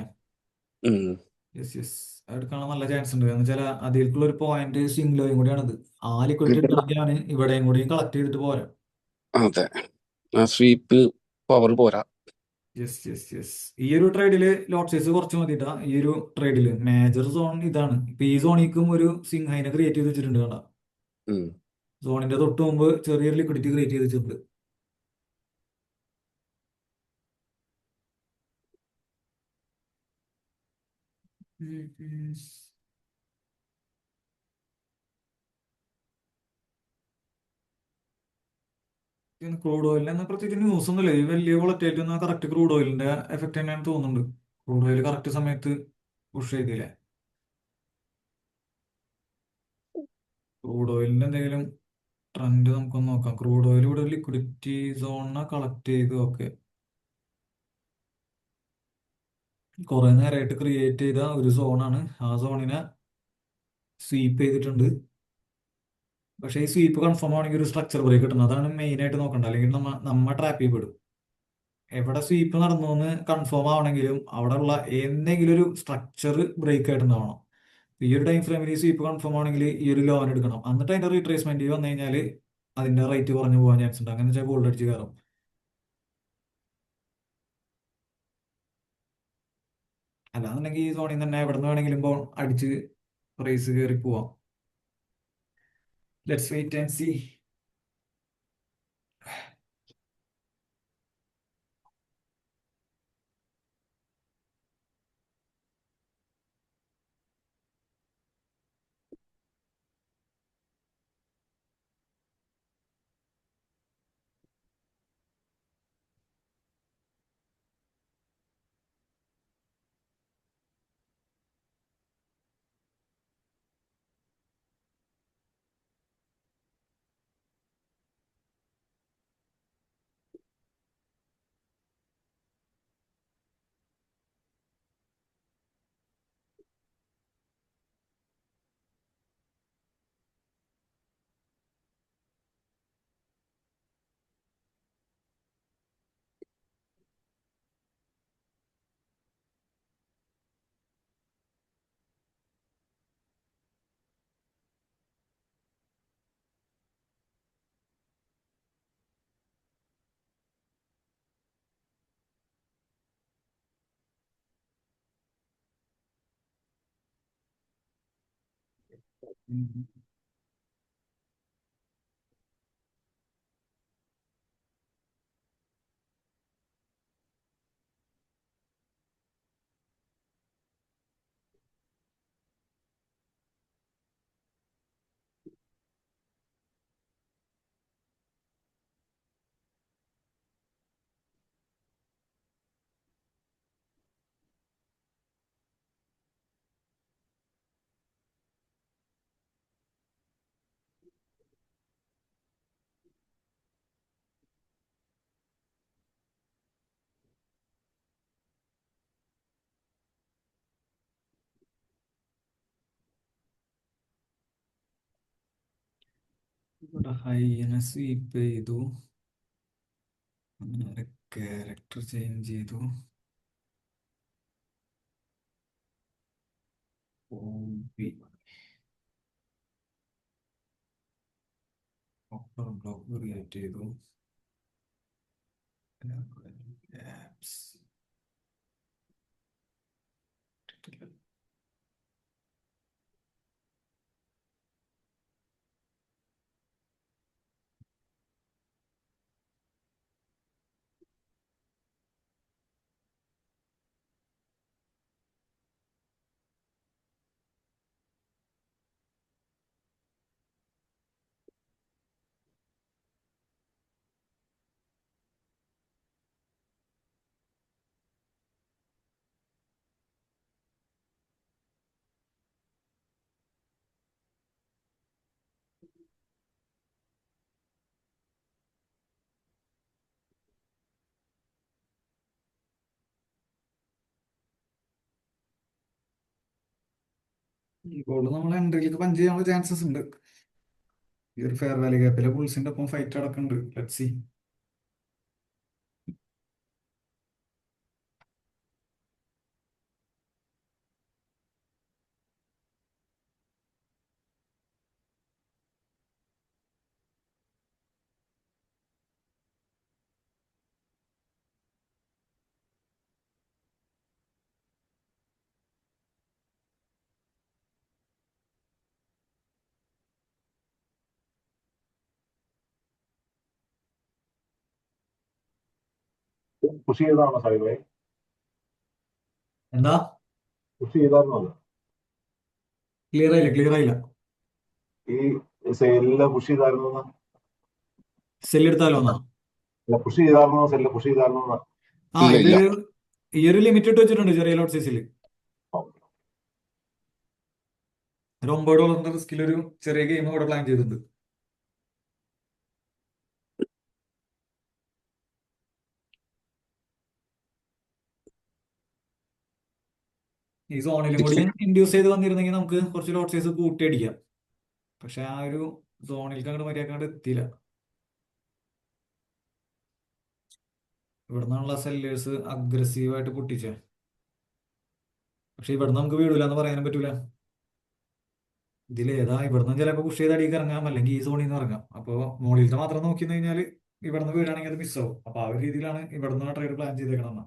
ഉം. യെസ് യെസ്, എടുക്കാൻ നല്ല ചാൻസ് ഉണ്ട്. എന്ന് വെച്ചാൽ അതിലേക്കുള്ള ഒരു പോയിന്റ് സ്വിംഗ് ലോയും കൂടിയാണത്. ആ ലിക്വിഡിറ്റി എടുക്കണമെങ്കിലാണ് ഇവിടെയും കൂടിയും കളക്ട് ചെയ്തിട്ട് പോരാ. അതെ, ആ സ്വീപ്പ് പവർ പോരാ. Yes yes yes. ഈ ഒരു ട്രേഡില് ലോട്ട് സൈസ് കുറച്ച് മതിട്ടാ. ഈ ഒരു ട്രേഡില് മേജർ സോൺ ഇതാണ്. ഇപ്പൊ ഈ സോണിക്കും ഒരു സ്വിംഗ് ഹൈനെ ക്രിയേറ്റ് ചെയ്ത് വെച്ചിട്ടുണ്ട് കണ്ട. ഉം. സോണിന്റെ തൊട്ട് മുമ്പ് ചെറിയൊരു ലിക്വിഡിറ്റി ക്രിയേറ്റ് ചെയ്ത് വെച്ചിട്ടുണ്ട്. ക്രൂഡ് ഓയിലിന് പ്രത്യേകിച്ച് ന്യൂസ് ഒന്നുമില്ല. ഈ വലിയ വോളറ്റായിട്ട് കറക്റ്റ് ക്രൂഡ് ഓയിലിന്റെ എഫക്ട് തന്നെയാണ് തോന്നുന്നുണ്ട്. ക്രൂഡ് ഓയിൽ കറക്റ്റ് സമയത്ത് പുഷ് ചെയ്തില്ലേ? ക്രൂഡ് ഓയിലിന്റെ എന്തെങ്കിലും ട്രെൻഡ് നമുക്കൊന്ന് നോക്കാം. ക്രൂഡ് ഓയിൽ ഇവിടെ ലിക്വിഡിറ്റി സോണിനെ കളക്ട് ചെയ്ത് ഓക്കെ കുറെ നേരമായിട്ട് ക്രിയേറ്റ് ചെയ്ത ഒരു സോണാണ്. ആ സോണിനെ സ്വീപ്പ് ചെയ്തിട്ടുണ്ട്. പക്ഷേ ഈ സ്വീപ്പ് കൺഫേം ആണെങ്കിൽ ഒരു സ്ട്രക്ചർ ബ്രേക്ക് കിട്ടുന്നത് അതാണ് മെയിൻ ആയിട്ട് നോക്കേണ്ടത്. അല്ലെങ്കിൽ നമ്മ ട്രാപ്പ് ചെയ്യപ്പെടും. എവിടെ സ്വീപ്പ് നടന്നു എന്ന് കൺഫേം ആവണമെങ്കിലും അവിടെ ഉള്ള എന്തെങ്കിലും ഒരു സ്ട്രക്ചർ ബ്രേക്ക് ആയിട്ടുണ്ടാവണം. ഈ ഒരു ടൈം ഫ്രെയിമിൽ ഈ സ്വീപ്പ് കൺഫേം ആണെങ്കിൽ ഈ ഒരു ലോൺ എടുക്കണം. എന്നിട്ട് അതിന്റെ റീട്രേസ്മെന്റ് വന്നു കഴിഞ്ഞാൽ അതിന്റെ റേറ്റ് കുറഞ്ഞു പോകാൻ ചാൻസ് ഉണ്ട്. അങ്ങനെ വെച്ചാൽ ഗോൾഡ് അടിച്ച് കയറും. അല്ലാന്നുണ്ടെങ്കിൽ ഈ സോണിൽ തന്നെ എവിടെ നിന്ന് വേണമെങ്കിലും ഇപ്പോൾ അടിച്ച് പ്രൈസ് കയറി പോവാം. Let's wait and see. ഇവിടെ ഹൈനെ സ്വീപ്പ് ചെയ്തു. അങ്ങനെ ക്യാരക്ടർ ചേഞ്ച് ചെയ്തു. ബ്ലോക്ക് ക്രിയേറ്റ് ചെയ്തു. Apps. ഈ ഗോൾഡ് നമ്മൾ എൻട്രിയിലേക്ക് പഞ്ച് ചെയ്യാനുള്ള ചാൻസസ് ഉണ്ട്. ഈ ഒരു ഫെയർ വാല്യൂ ഗ്യാപ്പിലെ ബുൾസിന്റെ ഒപ്പം ഫൈറ്റ് നടക്കുന്നുണ്ട്. Let's C. പുഷ് ചെയ്താണോ സൈഡ് എന്താ പുഷ് ചെയ്തായിരുന്നോ അത്? ക്ലിയർ ആയില്ല, ക്ലിയർ ആയില്ല. ഈ സെല്ലില് പുഷ് ചെയ്തായിരുന്നു? സെൽ എടുത്താലോ എന്നാ? അല്ല, പുഷ് ചെയ്തായിരുന്നോ? സെല്ല് പുഷ് ചെയ്തായിരുന്നോ? ആ ഇല്ല ഇത് ഇല്ല. ഈ ഒരു ലിമിറ്റ് ഇട്ട് വെച്ചിട്ടുണ്ട് ചെറിയ ലോട്ട് സൈസിൽ. ഒരു $9 റിസ്കിൽ ഒരു ചെറിയ ഗെയിം ഇവിടെ പ്ലാൻ ചെയ്തിട്ടുണ്ട്. ഈ സോണിലും കൂടി ഇൻഡ്യൂസ് ചെയ്ത് വന്നിരുന്നെങ്കിൽ നമുക്ക് കുറച്ച് ലോട്ട് സൈസ് കൂട്ടി അടിക്കാം. പക്ഷെ ആ ഒരു സോണിലേക്ക് അങ്ങോട്ട് മര്യാദ എത്തിയില്ല. ഇവിടെ നിന്നുള്ള സെല്ലേഴ്സ് അഗ്രസീവായിട്ട് പൊട്ടിച്ചേ. പക്ഷെ ഇവിടുന്ന് നമുക്ക് വീടില്ല എന്ന് പറയാനും പറ്റൂല. ഇതിലേതാ ഇവിടുന്ന് ചിലപ്പോൾ പുഷ് ചെയ്ത് അടിക്ക് ഇറങ്ങാം, അല്ലെങ്കിൽ ഈ സോണിൽ നിന്ന് ഇറങ്ങാം. അപ്പോൾ മുകളിലത്തെ മാത്രം നോക്കി കഴിഞ്ഞാൽ ഇവിടുന്ന് വീഴാണെങ്കിൽ അത് മിസ്സാവും. അപ്പൊ ആ ഒരു രീതിയിലാണ് ഇവിടുന്ന് ട്രേഡ് പ്ലാൻ ചെയ്തേക്കണം.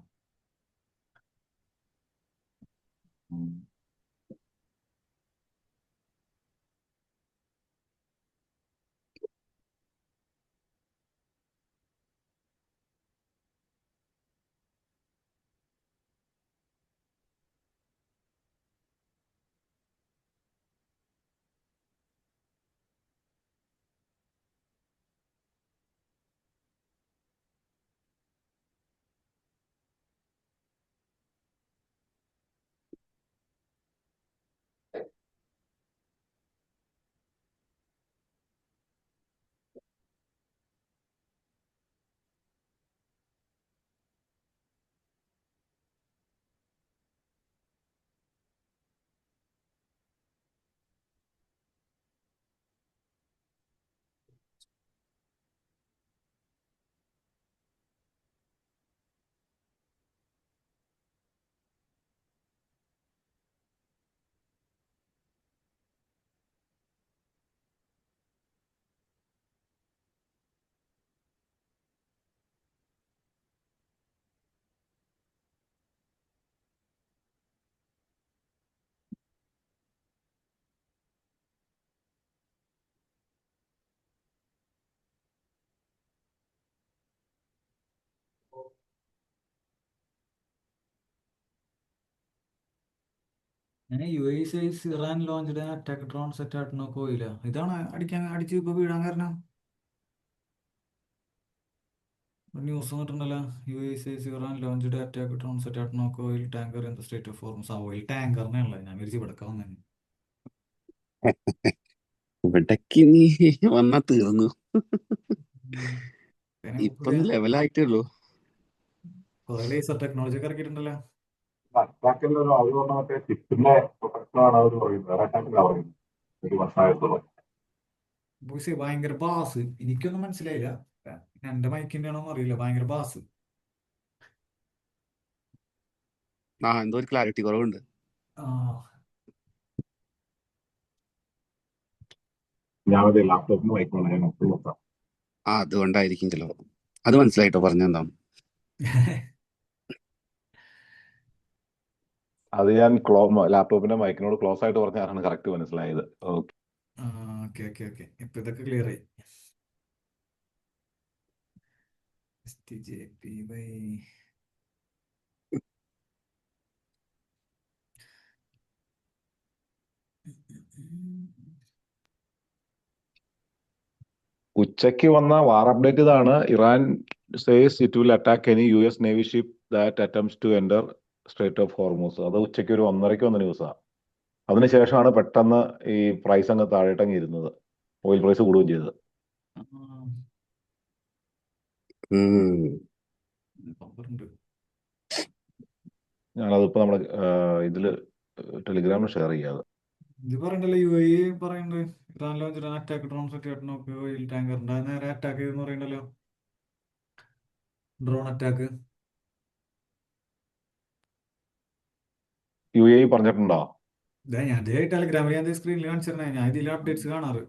UAE Iran launched attack drone set ആയിട്ട് നോക്കില്ല. ഇതാണ് അടിച്ച് ഇപ്പൊ വീഴാൻ കാരണം. ന്യൂസ് വന്നിട്ടുണ്ടല്ലോ, UAE Iran launched attack drone set ആയിട്ട് നോക്ക് oil tanker in the state of Hormuz. ആ ഓയിൽ ടാങ്കറിനെയുള്ള ഞാൻ വിരിച്ച് ഇവിടെ വന്നു. ഇവിടേക്ക് നീ വന്നാ തീർന്നു. പിന്നെ ഇപ്പൊ ലെവലായിട്ടേ ഉള്ളൂ. കുറെ ലേസർ ടെക്നോളജി ഒക്കെ ഇറക്കിയിട്ടുണ്ടല്ലോ. അറ്റാക്കിന്റെ ഒരു അവർ പറഞ്ഞ മറ്റേ ചിപ്പിന്റെ പ്രൊട്ടക്ഷനാണ് അവർ പറയുന്നത്. വേറെ അറ്റാക്കില്ല പറയുന്നത്. ഒരു വർഷമായിട്ടുള്ള ബോയ്സ് ഭയങ്കര ബാസ്. എനിക്കൊന്നും മനസ്സിലായില്ല. എന്റെ മൈക്കിന്റെ ആണോന്ന് അറിയില്ല. ഭയങ്കര ബാസ്. എന്തോ ഒരു ക്ലാരിറ്റി കുറവുണ്ട്. ആ ഞാൻ മറ്റേ ലാപ്ടോപ്പിന് വായിക്കണം. ഞാൻ ഒട്ടും നോക്കാം. അതുകൊണ്ടായിരിക്കും ചിലപ്പോ. അത് മനസ്സിലായിട്ടോ പറഞ്ഞെന്താ? അത് ഞാൻ ലാപ്ടോപ്പിന്റെ മൈക്കിനോട് ക്ലോസ് ആയിട്ട് പറഞ്ഞാണ് കറക്റ്റ് മനസ്സിലായത്. ഓക്കെ. ഓക്കെ ഓക്കെ ഓക്കെ, ഇപ്പൊ ഇതൊക്കെ ക്ലിയർ ആയി. STJP ഉച്ചയ്ക്ക് വന്ന വാർ അപ്ഡേറ്റ് ഇതാണ്. Iran says it will attack any US navy ship that attempts to enter strait of Hormuz. അത് ഉച്ചയ്ക്ക് ഒരു 1:30 വന്ന ന്യൂസാണ്. അതിനുശേഷമാണ് പെട്ടെന്ന് ഈ പ്രൈസ് അങ്ങ് താഴേട്ടങ്ങ് ഇരുന്നത്. ഓയിൽ പ്രൈസ് കൂടുകയും ചെയ്തത്. ഞാനതിപ്പോ നമ്മുടെ ഇതില് ടെലിഗ്രാമിൽ ഷെയർ ചെയ്യാതെ ഇത് പറയണ്ടല്ലോ യു എ പറയുന്നുണ്ട് Iran launch attack drone set നോക്ക് ഓയിൽ ടാങ്കറിന്റെ നേരെ അറ്റാക്ക് ചെയ്തെന്ന് പറയണ്ടല്ലോ ഡ്രോൺ അറ്റാക്ക്. UAE പറഞ്ഞിട്ടുണ്ടോ? ഇതാ ഞാൻ ടെലഗ്രാമിൽ ഞാൻ സ്ക്രീനിൽ കാണിച്ചിരുന്നേ, ഞാൻ ഇതിലെ അപ്ഡേറ്റ്സ് കാണാറ്.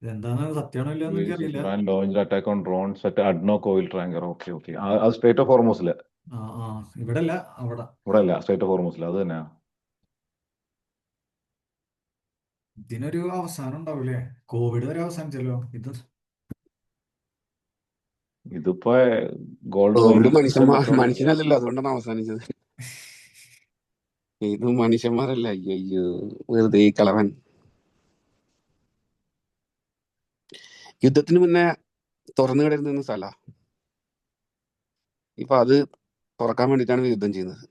ഇതെന്താന്ന് സത്യമാണോ ഇല്ലയോ എന്ന് UAE said എനിക്കറിയില്ല. Iran launched attack on drones at ADNOC oil tanker. Okay okay, അത് സ്ട്രേറ്റ് ഓഫ് ഹോർമൂസില്. ആ ആ ഇവിടെ അല്ല അവിടെ. ഇവിടെ അല്ല, സ്ട്രേറ്റ് ഓഫ് ഹോർമൂസിൽ. അത് തന്നെയാ. ഇതിനൊരു അവസാനം ഉണ്ടാവൂലേ? കോവിഡ് വരെ അവസാനിച്ചല്ലോ ഇത്. ഇതിപ്പോ ഗോൾഡ് കോവിഡ് മൈനിങ് പെട്രോൾ. മനുഷ്യനല്ലല്ലോ, അതുകൊണ്ടാണ് അവസാനിച്ചത്. ഇത് മനുഷ്യന്മാരല്ല. അയ്യോ അയ്യോ, വെറുതെ ഈ കളവൻ. യുദ്ധത്തിന് മുന്നേ തുറന്നു കിടന്നിരുന്ന സ്ഥല, ഇപ്പൊ അത് തുറക്കാൻ വേണ്ടിയിട്ടാണ് യുദ്ധം ചെയ്യുന്നത്.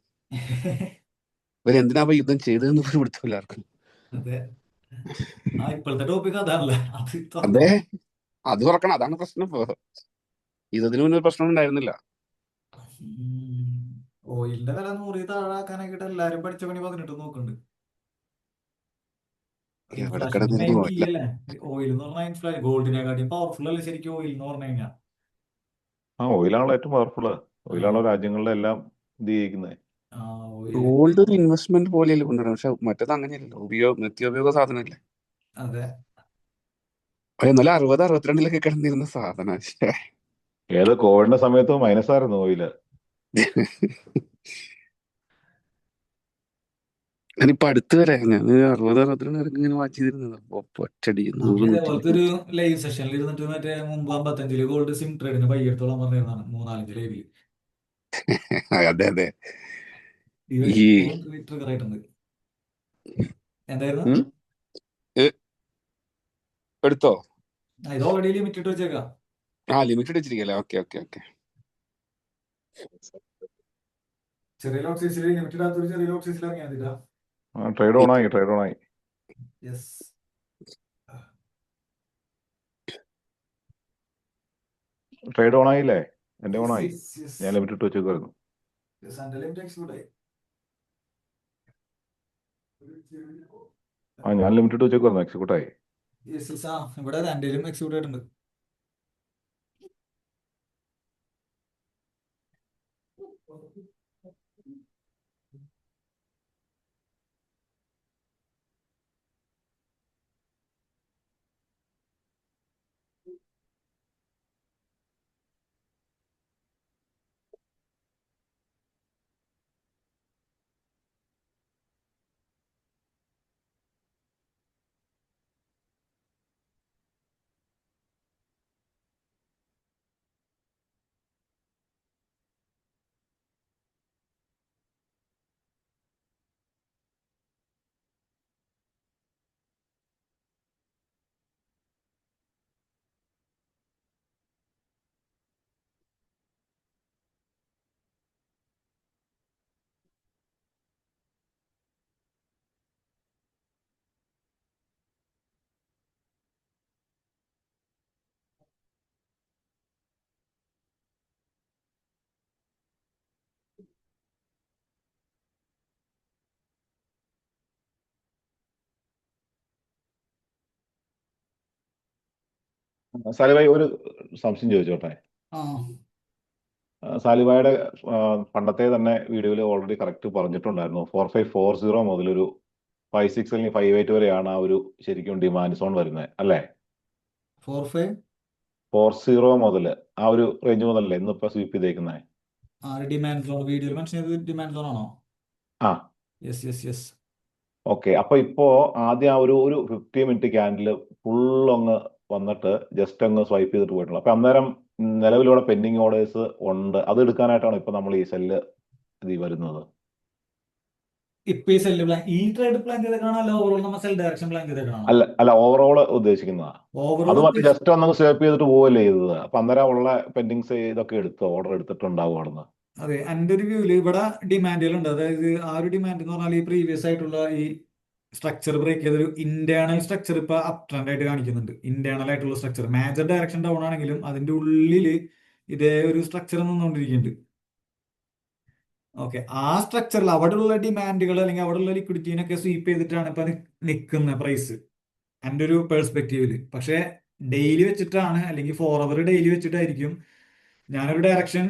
ഇവരെന്തിനാ യുദ്ധം ചെയ്തതെന്ന് പോലും പിടുത്തമില്ല ആർക്കും. അതെ, ആ ഇപ്പോഴത്തെ ടോപ്പിക് അതാണല്ലേ, അത് അതെ, തുറക്കണം. അത് തുറക്കണം, അതാണ് പ്രശ്നം. ഇപ്പൊ യുദ്ധത്തിന് മുന്നേ പ്രശ്നം ഉണ്ടായിരുന്നില്ല. ഓയിലിന്റെ വില 100 താഴാക്കാനായിട്ട് എല്ലാരും പഠിച്ച പണി 18 നോക്കുന്നുണ്ട്. എവിടെ ഇൻഫ്ലേഷന്റെ മെയിൻ കിടന്നിരുന്നു കീ ഇല്ല. അല്ലേ ഓയിൽ എന്ന് പറഞ്ഞാൽ? ഇൻഫ്ലേഷൻ ഗോൾഡിനെക്കാട്ടിയും പവർഫുൾ അല്ലേ ശരിക്കും ഓയിൽ എന്ന് പറഞ്ഞു കഴിഞ്ഞാൽ? ഓയിലാണല്ലോ ഏറ്റവും പവർഫുൾ. ഓയിലാണല്ലോ രാജ്യങ്ങളുടെ എല്ലാം ഇത് ചെയ്യിക്കുന്നത്. ഓയിൽ. ഗോൾഡ് ഒരു ഇൻവെസ്റ്റ്മെന്റ് പോലെയല്ലേ കൊണ്ടുവരണം, പക്ഷെ മറ്റേത് അങ്ങനെയല്ലല്ലോ. നിത്യോപയോഗ സാധനമല്ലേ. അതെ, എന്നാലും 60-62 കിടന്നിരുന്ന സാധന. ഏത് കോവിഡിന്റെ സമയത്ത് മൈനസായിരുന്നു ഓയില്. ഞാനിപ്പോ അടുത്ത് വരെ ഞാൻ 60-62 ഇങ്ങനെ വാച്ച് ചെയ്തിരുന്നത്. ഒറ്റടി 100 ഇതേപോലത്തെ 120. ഒരു ലൈവ് സെഷനിൽ ഇരുന്നിട്ട് മറ്റേ മുമ്പ് 55 ഗോൾഡ് സിം ട്രേഡിന് പയ്യെടുത്തോളം പറഞ്ഞിരുന്നതാണ് 3-4 ലൈവില്. അതെ അതെ. ഇവര് ഈ ട്രിഗർ ആയിട്ടുണ്ട്. എന്തായിരുന്നു? ഉം? എടുത്തോ? ഇത് ഓൾറെഡി ലിമിറ്റ് ഇട്ട് വെച്ചേക്കാം. ലിമിറ്റഡ് വെച്ചിരിക്കല്ലേ. Okay okay okay. ചെറിയ ലോട്ട് സൈസിൽ ലിമിറ്റഡ് ആത്തൊരു ചെറിയ ലോട്ട് സൈസിൽ ഇറങ്ങിയാൽ മതിട്ടാ. ട്രേഡ് ഓൺ ആയി, ട്രേഡ് ഓൺ ആയി. യെസ്, ട്രേഡ് ഓൺ ആയില്ലേ? എന്റെ ഓൺ ആയി. യെസ് യെസ് ഞാൻ ലിമിറ്റ് ഇട്ട് വെച്ചേക്കുമായിരുന്നു. യെസ്, എൻ്റെ ലിമിറ്റ് എക്സിക്യൂട്ട് ആയി. ഞാൻ ലിമിറ്റ് ഇട്ട് വെച്ചേക്കുമായിരുന്നു, എക്സിക്യൂട്ട് ആയി. യെസ് യെസ്, ഇവിടെ രണ്ടിലും എക്സിക്യൂട്ട് ആയിട്ടുണ്ട്. സാലിഭായി ഒരു സംശയം ചോദിച്ചോട്ടെ. ആ സാലിഭായുടെ പണ്ടത്തെ തന്നെ വീഡിയോയിൽ ഓൾറെഡി കറക്റ്റ് പറഞ്ഞിട്ടുണ്ടായിരുന്നു. 4540 മുതൽ ഒരു 56 അല്ലെങ്കിൽ 58 വരെയാണ് ആ ഒരു ശരിക്കും ഡിമാൻഡ് സോൺ വരുന്നത് അല്ലേ? 4-5 40 മുതൽ ആ ഒരു റേഞ്ച് മുതലല്ലേ ഇന്നിപ്പോ സ്വീപ്പ് ചെയ്തേക്കുന്നത്? ഡിമാൻഡ് സോൺ വീഡിയോയിൽ മെൻഷൻ ചെയ്തത് ഡിമാൻഡ് സോൺ ആണോ? ആ യെസ് യെസ് യെസ്. ഓക്കെ. അപ്പൊ ഇപ്പോ ആദ്യം ആ ഒരു 50 മിനിറ്റ് ക്യാൻഡിൽ ഫുൾ അങ്ങ് വന്നിട്ട് ജസ്റ്റ് അങ്ങ് സ്വൈപ്പ് ചെയ്തിട്ട് പോയിട്ടുള്ളൂ. അപ്പൊ അന്നേരം നിലവിലൂടെ പെൻഡിങ് ഓർഡേഴ്സ് ഉണ്ട്. അത് എടുക്കാനായിട്ടാണ് ഇപ്പൊ നമ്മൾ ഈ സെല്ല് ഇത് വരുന്നത്. ഇപ്പൊ ഈ സെല്ല് പ്ലാൻ, ഈ ട്രേഡ് പ്ലാൻ ചെയ്തേക്കാണോ അല്ല ഓവറോൾ നമ്മൾ സെൽ ഡയറക്ഷൻ പ്ലാൻ ചെയ്തേക്കാണോ? അല്ല ഓവറോൾ ഉദ്ദേശിക്കുന്നതാ. ഓവറോൾ അത് വന്ന് ജസ്റ്റ് ഒന്ന് സ്വൈപ്പ് ചെയ്തിട്ട് പോവല്ലേ ചെയ്തത്. അപ്പൊ അന്നേരം ഉള്ള പെൻഡിങ്സ് ഇതൊക്കെ എടുത്ത് ഓർഡർ എടുത്തിട്ടുണ്ടാവും അവിടുന്ന്. അതെ, എൻ്റെ ഒരു വ്യൂവിൽ ഇവിടെ ഡിമാൻഡുകളുണ്ട്. അതായത് ആ ഒരു ഡിമാൻഡ് എന്ന് പറഞ്ഞാൽ ഈ പ്രീവിയസ് ആയിട്ടുള്ള ഈ സ്ട്രക്ചർ ബ്രേക്ക് ചെയ്തൊരു ഇന്റേണൽ സ്ട്രക്ചർ ഇപ്പൊ അപ് ട്രെൻഡ് ആയിട്ട് കാണിക്കുന്നുണ്ട്. ഇന്റേണൽ ആയിട്ടുള്ള സ്ട്രക്ചർ മേജർ ഡയറക്ഷൻ ഡൗൺ ആണെങ്കിലും അതിന്റെ ഉള്ളിൽ ഇതേ ഒരു സ്ട്രക്ചർ നിന്നുകൊണ്ടിരിക്കുന്നുണ്ട്. ഓക്കെ, ആ സ്ട്രക്ചറിൽ അവിടെയുള്ള ഡിമാൻഡുകൾ അല്ലെങ്കിൽ അവിടെയുള്ള ലിക്വിഡിറ്റീനൊക്കെ സ്വീപ്പ് ചെയ്തിട്ടാണ് ഇപ്പൊ നിൽക്കുന്ന പ്രൈസ് എൻ്റെ ഒരു പെർസ്പെക്റ്റീവില്. പക്ഷേ ഡെയിലി വെച്ചിട്ടാണ് അല്ലെങ്കിൽ 4 അവർ ഡെയിലി വെച്ചിട്ടായിരിക്കും ഞാനൊരു ഡയറക്ഷൻ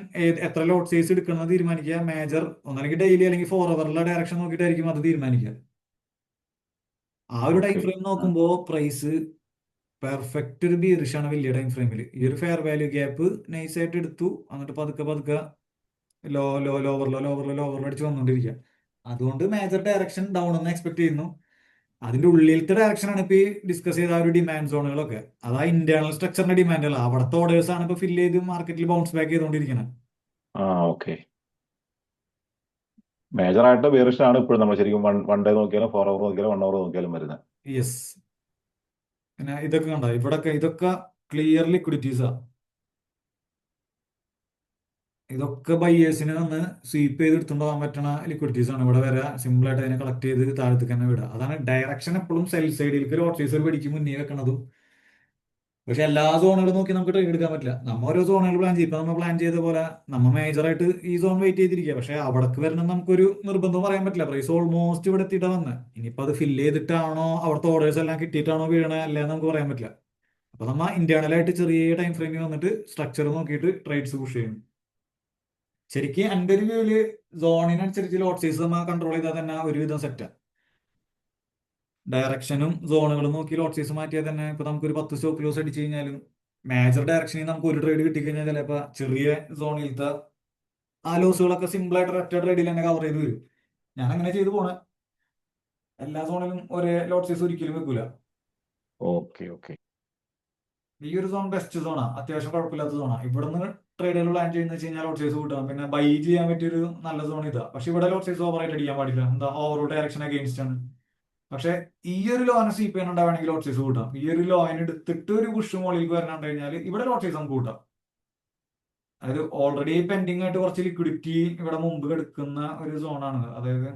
എത്ര ലോട്ട് സൈസ് എടുക്കുന്നത് തീരുമാനിക്കുക. മേജർ ഒന്നല്ലെങ്കിൽ ഡെയിലി അല്ലെങ്കിൽ 4 അവറിലെ ഡയറക്ഷൻ നോക്കിയിട്ടായിരിക്കും അത് തീരുമാനിക്കുക. ആ ഒരു ടൈം ഓക്കെ. ഫ്രെയിം നോക്കുമ്പോൾ പ്രൈസ് പെർഫെക്റ്റ് ഒരു ബീറിഷാണ് വലിയ ടൈം ഫ്രെയിമിൽ. ഈ ഒരു ഫെയർ വാല്യൂ ഗ്യാപ്പ് നൈസായിട്ട് എടുത്തു, എന്നിട്ട് പതുക്കെ പതുക്കെ ലോവറിലോ അടിച്ച് വന്നുകൊണ്ടിരിക്കുക. അതുകൊണ്ട് മേജർ ഡയറക്ഷൻ ഡൗൺ എന്ന് എക്സ്പെക്ട് ചെയ്യുന്നു. അതിന്റെ ഉള്ളിലത്തെ ഡയറക്ഷനാണ് ഇപ്പൊ ഈ ഡിസ്കസ് ചെയ്ത ആ ഒരു ഡിമാൻഡ് സോണുകളൊക്കെ. അതാ ഇന്റേണൽ സ്ട്രക്ചറിന്റെ ഡിമാൻഡുകൾ, അവിടുത്തെ ഓർഡേഴ്സ് ആണ് ഇപ്പൊ ഫില്ല് ചെയ്ത് മാർക്കറ്റിൽ ബൗൺസ് ബാക്ക് ചെയ്തുകൊണ്ടിരിക്കുന്നത്. ഓക്കെ. മേജർ ആയിട്ട് ബെയറിഷ് ആണ് ഇപ്പോഴും നമ്മൾ ശരിക്കും വൺ ഡേ നോക്കിയാലും 4 അവർ നോക്കിയാലും 1 അവർ നോക്കിയാലും വരുന്നത്. യെസ്. പിന്നെ ഇതൊക്കെ കണ്ട ഇവിടൊക്കെ ഇതൊക്കെ ക്ലിയർ ലിക്വിഡിറ്റീസാ. ഇതൊക്കെ ബയ്യേഴ്സിന് വന്ന് സ്വീപ്പ് ചെയ്ത് എടുത്തുകൊണ്ട് പോകാൻ പറ്റുന്ന ലിക്വിഡിറ്റീസ് ആണ്. ഇവിടെ വരെ സിമ്പിൾ ആയിട്ട് അതിനെ കളക്ട് ചെയ്ത് താഴത്തേക്ക് തന്നെ വിടുക. അതാണ് ഡയറക്ഷൻ എപ്പോഴും സെൽ സൈഡിലേക്ക് ഒരു ഓർച്ചേസർ പിടിക്ക് മുന്നേ വെക്കണതും. പക്ഷെ എല്ലാ സോണുകളും നോക്കി നമുക്ക് ട്രേഡ് എടുക്കാൻ പറ്റില്ല. നമ്മ ഓരോ സോണുകൾ പ്ലാൻ ചെയ്യും. ഇപ്പൊ നമ്മൾ പ്ലാൻ ചെയ്ത പോലെ നമ്മ മേജറായിട്ട് ഈ സോൺ വെയിറ്റ് ചെയ്തിരിക്കുക. പക്ഷെ അവിടേക്ക് വരണം നമുക്കൊരു നിർബന്ധം പറയാൻ പറ്റില്ല. പ്രൈസ് ഓൾമോസ്റ്റ് ഇവിടെ എത്തിയിട്ടാ വന്നത്. ഇനിയിപ്പോ അത് ഫില്ല് ചെയ്തിട്ടാണോ അവിടുത്തെ ഓർഡേഴ്സ് എല്ലാം കിട്ടിയിട്ടാണോ വീഴണേ അല്ലേന്ന് നമുക്ക് പറയാൻ പറ്റില്ല. അപ്പൊ നമ്മ ഇന്റേണലായിട്ട് ചെറിയ ടൈം ഫ്രെയിമിൽ വന്നിട്ട് സ്ട്രക്ചർ നോക്കിയിട്ട് ട്രേഡ്സ് പുഷ് ചെയ്യും. ശരിക്കും എൻ്റെ ഒരു വ്യൂവില് സോണിനനുസരിച്ച് ലോട്ട് സൈസ് നമ്മൾ കൺട്രോൾ ചെയ്താൽ തന്നെ ഒരുവിധം സെറ്റാ. ഡയറക്ഷനും സോണുകളും നോക്കി ലോട്ട് സൈസ് മാറ്റിയാൽ തന്നെ ഇപ്പൊ നമുക്കൊരു 10 സ്റ്റോപ്പ് ലോസ് അടിച്ചു കഴിഞ്ഞാലും മേജർ ഡയറക്ഷനിൽ നമുക്ക് ഒരു ട്രേഡ് കിട്ടിക്കഴിഞ്ഞാൽ ചിലപ്പോൾ ചെറിയ സോണിലത്തെ ആ ലോസുകളൊക്കെ സിമ്പിൾ ആയിട്ട് ഒറ്റ ട്രേഡിൽ തന്നെ കവർ ചെയ്ത് വരും. ഞാൻ അങ്ങനെ ചെയ്തു പോണേ. എല്ലാ സോണിലും ഒരേ ലോട്ട് സൈസ് ഒരിക്കലും വെക്കൂല. ഓക്കെ. ഓക്കെ. ഈ ഒരു സോൺ ബെസ്റ്റ് സോണാ, അത്യാവശ്യം കുഴപ്പമില്ലാത്ത സോണാ. ഇവിടുന്ന് ട്രേഡുകൾ പ്ലാൻ ചെയ്യുന്ന വെച്ച് കഴിഞ്ഞാൽ ലോട്ട് സൈസ് കൂട്ടാം. പിന്നെ ബൈ ചെയ്യാൻ പറ്റിയൊരു നല്ല സോൺ ഇതാ. പക്ഷെ ഇവിടെ ലോട്ട് സൈസ് ഓവറായിട്ട് അടിക്കാൻ പാടില്ല. എന്താ, ഓവർ ഡയറക്ഷൻ അഗെയിൻസ്റ്റ് ആണ്. പക്ഷെ ഈ ഒരു ലോനെ സ്വീപ്പ് ചെയ്യാനുണ്ടാവുകയാണെങ്കിൽ ലോട്ട് സൈസ് കൂട്ടാം. ഈ ഒരു ലോയിന് എടുത്തിട്ട് ഒരു പുഷ് മുകളിലേക്ക് വരാനുണ്ട് കഴിഞ്ഞാൽ ഇവിടെ ലോട്ട് സൈസ് നമുക്ക് കൂട്ടാം. അതായത് ഓൾറെഡി പെൻഡിങ് ആയിട്ട് കുറച്ച് ലിക്വിഡിറ്റി ഇവിടെ മുമ്പ് എടുക്കുന്ന ഒരു സോണാണ്. അതായത്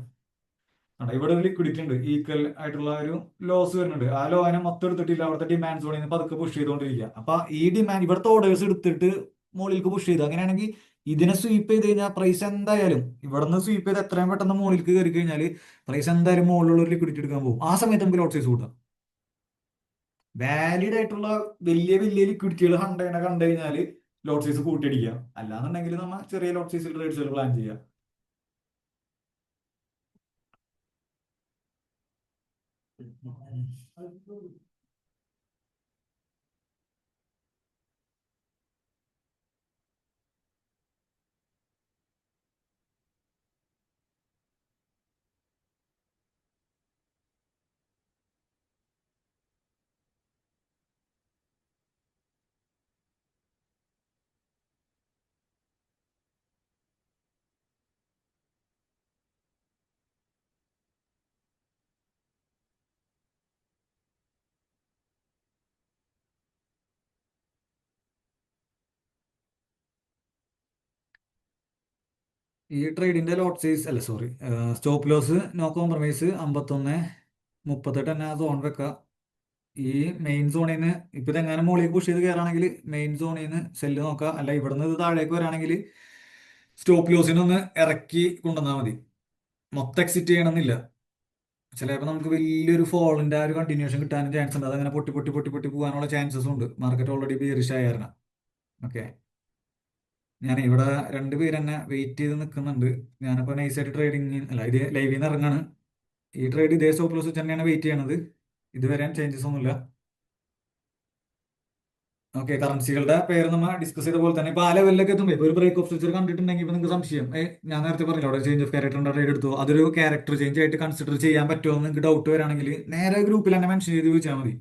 ഇവിടെ ഒരു ലിക്വിഡിറ്റി ഉണ്ട്, ഈക്വൽ ആയിട്ടുള്ള ഒരു ലോസ് വരുന്നുണ്ട്. ആ ലോനെ മൊത്തം എടുത്തിട്ടില്ല, അവിടുത്തെ ഡിമാൻഡ് സോണിൽ നിന്ന് പതുക്കെ പുഷ് ചെയ്തുകൊണ്ടിരിക്കുക. അപ്പൊ ഈ ഡിമാൻഡ് ഇവിടുത്തെ ഓർഡേഴ്സ് എടുത്തിട്ട് മുകളിലേക്ക് പുഷ് ചെയ്തു. അങ്ങനെയാണെങ്കിൽ ഇതിനെ സ്വീപ്പ് ചെയ്ത് കഴിഞ്ഞാൽ പ്രൈസ് എന്തായാലും ഇവിടെ നിന്ന് സ്വീപ്പ് ചെയ്ത് എത്രയും പെട്ടെന്ന് മുകളിലേക്ക് കയറി കഴിഞ്ഞാൽ പ്രൈസ് എന്തായാലും മുകളിലുള്ള ഒരു ലിക്വിഡിറ്റി എടുക്കാൻ പോകും. ആ സമയത്ത് നമുക്ക് ലോട്ട് സൈസ് കൂട്ടാം. വാലിഡ് ആയിട്ടുള്ള വലിയ വലിയ ലിക്വിഡിറ്റികൾ കണ്ടു കഴിഞ്ഞാൽ ലോട്ട് സൈസ് കൂട്ടിയടിക്കുക. അല്ലാന്നുണ്ടെങ്കിൽ നമ്മൾ ചെറിയ ലോട്ട് സൈസിൽ ട്രേഡ്സുകൾ പ്ലാൻ ചെയ്യുക. ഈ ട്രേഡിന്റെ ലോട്ട് സൈസ് അല്ല, sorry, stop loss no compromise 51-38 തന്നെ സോൺ വെക്കുക. ഈ മെയിൻ സോണിൽ നിന്ന് ഇപ്പൊ ഇതെങ്ങനെ മുകളിൽ പുഷ് ചെയ്ത് കയറാണെങ്കിൽ മെയിൻ സോണിൽ നിന്ന് സെല്ല് നോക്കുക. അല്ല ഇവിടുന്ന് ഇത് താഴേക്ക് വരാണെങ്കിൽ സ്റ്റോപ്പ് ലോസിനൊന്ന് ഇറക്കി കൊണ്ടുവന്നാൽ മതി. മൊത്തം എക്സിറ്റ് ചെയ്യണമെന്നില്ല. ചിലപ്പോൾ നമുക്ക് വലിയൊരു ഫോളിന്റെ ആ ഒരു കണ്ടിന്യൂഷൻ കിട്ടാനും ചാൻസ് ഉണ്ട്. അതങ്ങനെ പൊട്ടി പൊട്ടി പൊട്ടി പൊട്ടി പോകാനുള്ള ചാൻസസ് ഉണ്ട്. മാർക്കറ്റ് ഓൾറെഡി ബിയറിഷ് ആയ കാരണം. ഓക്കെ, ഞാൻ ഇവിടെ 2 പേര് തന്നെ വെയിറ്റ് ചെയ്ത് നിൽക്കുന്നുണ്ട്. ഞാനിപ്പോൾ നൈസായിട്ട് ട്രേഡിങ് അല്ല, ഇത് ലൈവിൽ നിന്ന് ഇറങ്ങാണ്. ഈ ട്രേഡ് ഇതേ സ്റ്റോപ്പ് ലോസ് തന്നെയാണ് വെയിറ്റ് ചെയ്യണത്. ഇതുവരെ ചേഞ്ചസ് ഒന്നുമില്ല. ഓക്കെ, കറൻസികളുടെ പേര് നമ്മൾ ഡിസ്കസ് ചെയ്ത പോലെ തന്നെ ഇപ്പൊ ആ ലെവലിലൊക്കെ എത്തുമ്പോൾ ഇപ്പൊ ഒരു ബ്രേക്ക് ഓഫ് സ്ട്രക്ചർ കണ്ടിട്ടുണ്ടെങ്കിൽ ഇപ്പൊ നിങ്ങൾക്ക് സംശയം, ഞാൻ നേരത്തെ പറഞ്ഞില്ല അവിടെ ചേഞ്ച് ഓഫ് ക്യാരക്ടർ ട്രേഡ് എടുത്തു, അതൊരു ക്യാരക്ടർ ചേഞ്ച് ആയിട്ട് കൺസിഡർ ചെയ്യാൻ പറ്റുമോ എന്ന് നിങ്ങൾക്ക് ഡൗട്ട് വരാണെങ്കിൽ നേരെ ഗ്രൂപ്പിൽ തന്നെ മെൻഷൻ ചെയ്ത് ചോദിച്ചാൽ മതി.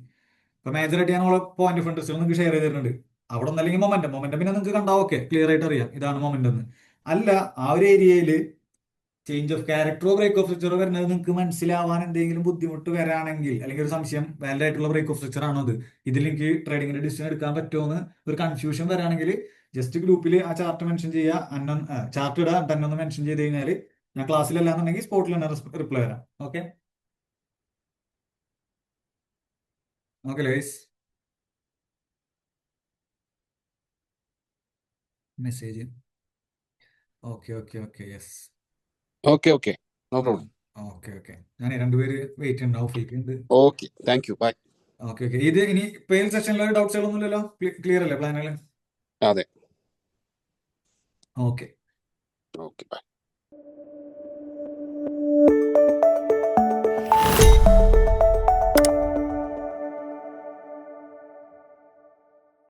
ഇപ്പൊ മേജറായിട്ട് ഞാൻ പോയിന്റ് ഓഫ് ഇൻട്രസ്റ്റ് നിങ്ങൾക്ക് ഷെയർ ചെയ്ത് തരുന്നുണ്ട്. അവിടെ ഒന്നല്ലെങ്കിൽ മൊമെന്റം പിന്നെ നിങ്ങൾക്ക് കണ്ടാൽ ഓക്കെ ക്ലിയർ ആയിട്ട് അറിയാം ഇതാണ് മൊമെന്റം എന്ന്. അല്ല, ആ ഒരു ഏരിയയിൽ ചേഞ്ച് ഓഫ് ക്യാരക്ടറോ ബ്രേക്ക് ഓഫ് സ്ട്രക്ചറോ വരുന്നത് നിങ്ങൾക്ക് മനസ്സിലാവാൻ എന്തെങ്കിലും ബുദ്ധിമുട്ട് വരാണെങ്കിൽ, അല്ലെങ്കിൽ ഒരു സംശയം വാലിഡ് ആയിട്ടുള്ള ബ്രേക്ക് ഓഫ് സ്ട്രക്ചർ ആണോ അത്, ഇതിൽ എനിക്ക് ട്രേഡിംഗിന്റെ ഡിസിഷൻ എടുക്കാൻ പറ്റുമോ എന്ന് ഒരു കൺഫ്യൂഷൻ വരാണെങ്കിൽ ജസ്റ്റ് ഗ്രൂപ്പിൽ ആ ചാർട്ട് മെൻഷൻ ചെയ്യുക. ചാർട്ട് ഇടുക, തന്നെ ഒന്ന് മെൻഷൻ ചെയ്ത് കഴിഞ്ഞാൽ ഞാൻ ക്ലാസ്സിലല്ലാന്നുണ്ടെങ്കിൽ സ്പോട്ടിൽ തന്നെ റിപ്ലൈ തരാം. ഓക്കെ ഓക്കെ ലൈസ്. Message okay okay okay yes. Okay okay, no problem. Okay okay, ഞാൻ രണ്ടുപേര് വെയിറ്റ് ഉണ്ട്, ഔഫീക്ക് ഉണ്ട്. Okay, thank you, bye. Okay okay, ഇത് ഇനി പെയിൽ സെഷനിൽ ഡൗട്ട്സുകളൊന്നുമില്ലല്ലോ, ക്ലിയർ അല്ലേ പ്ലാനുകൾ? അതെ, ഓക്കെ. Okay, by.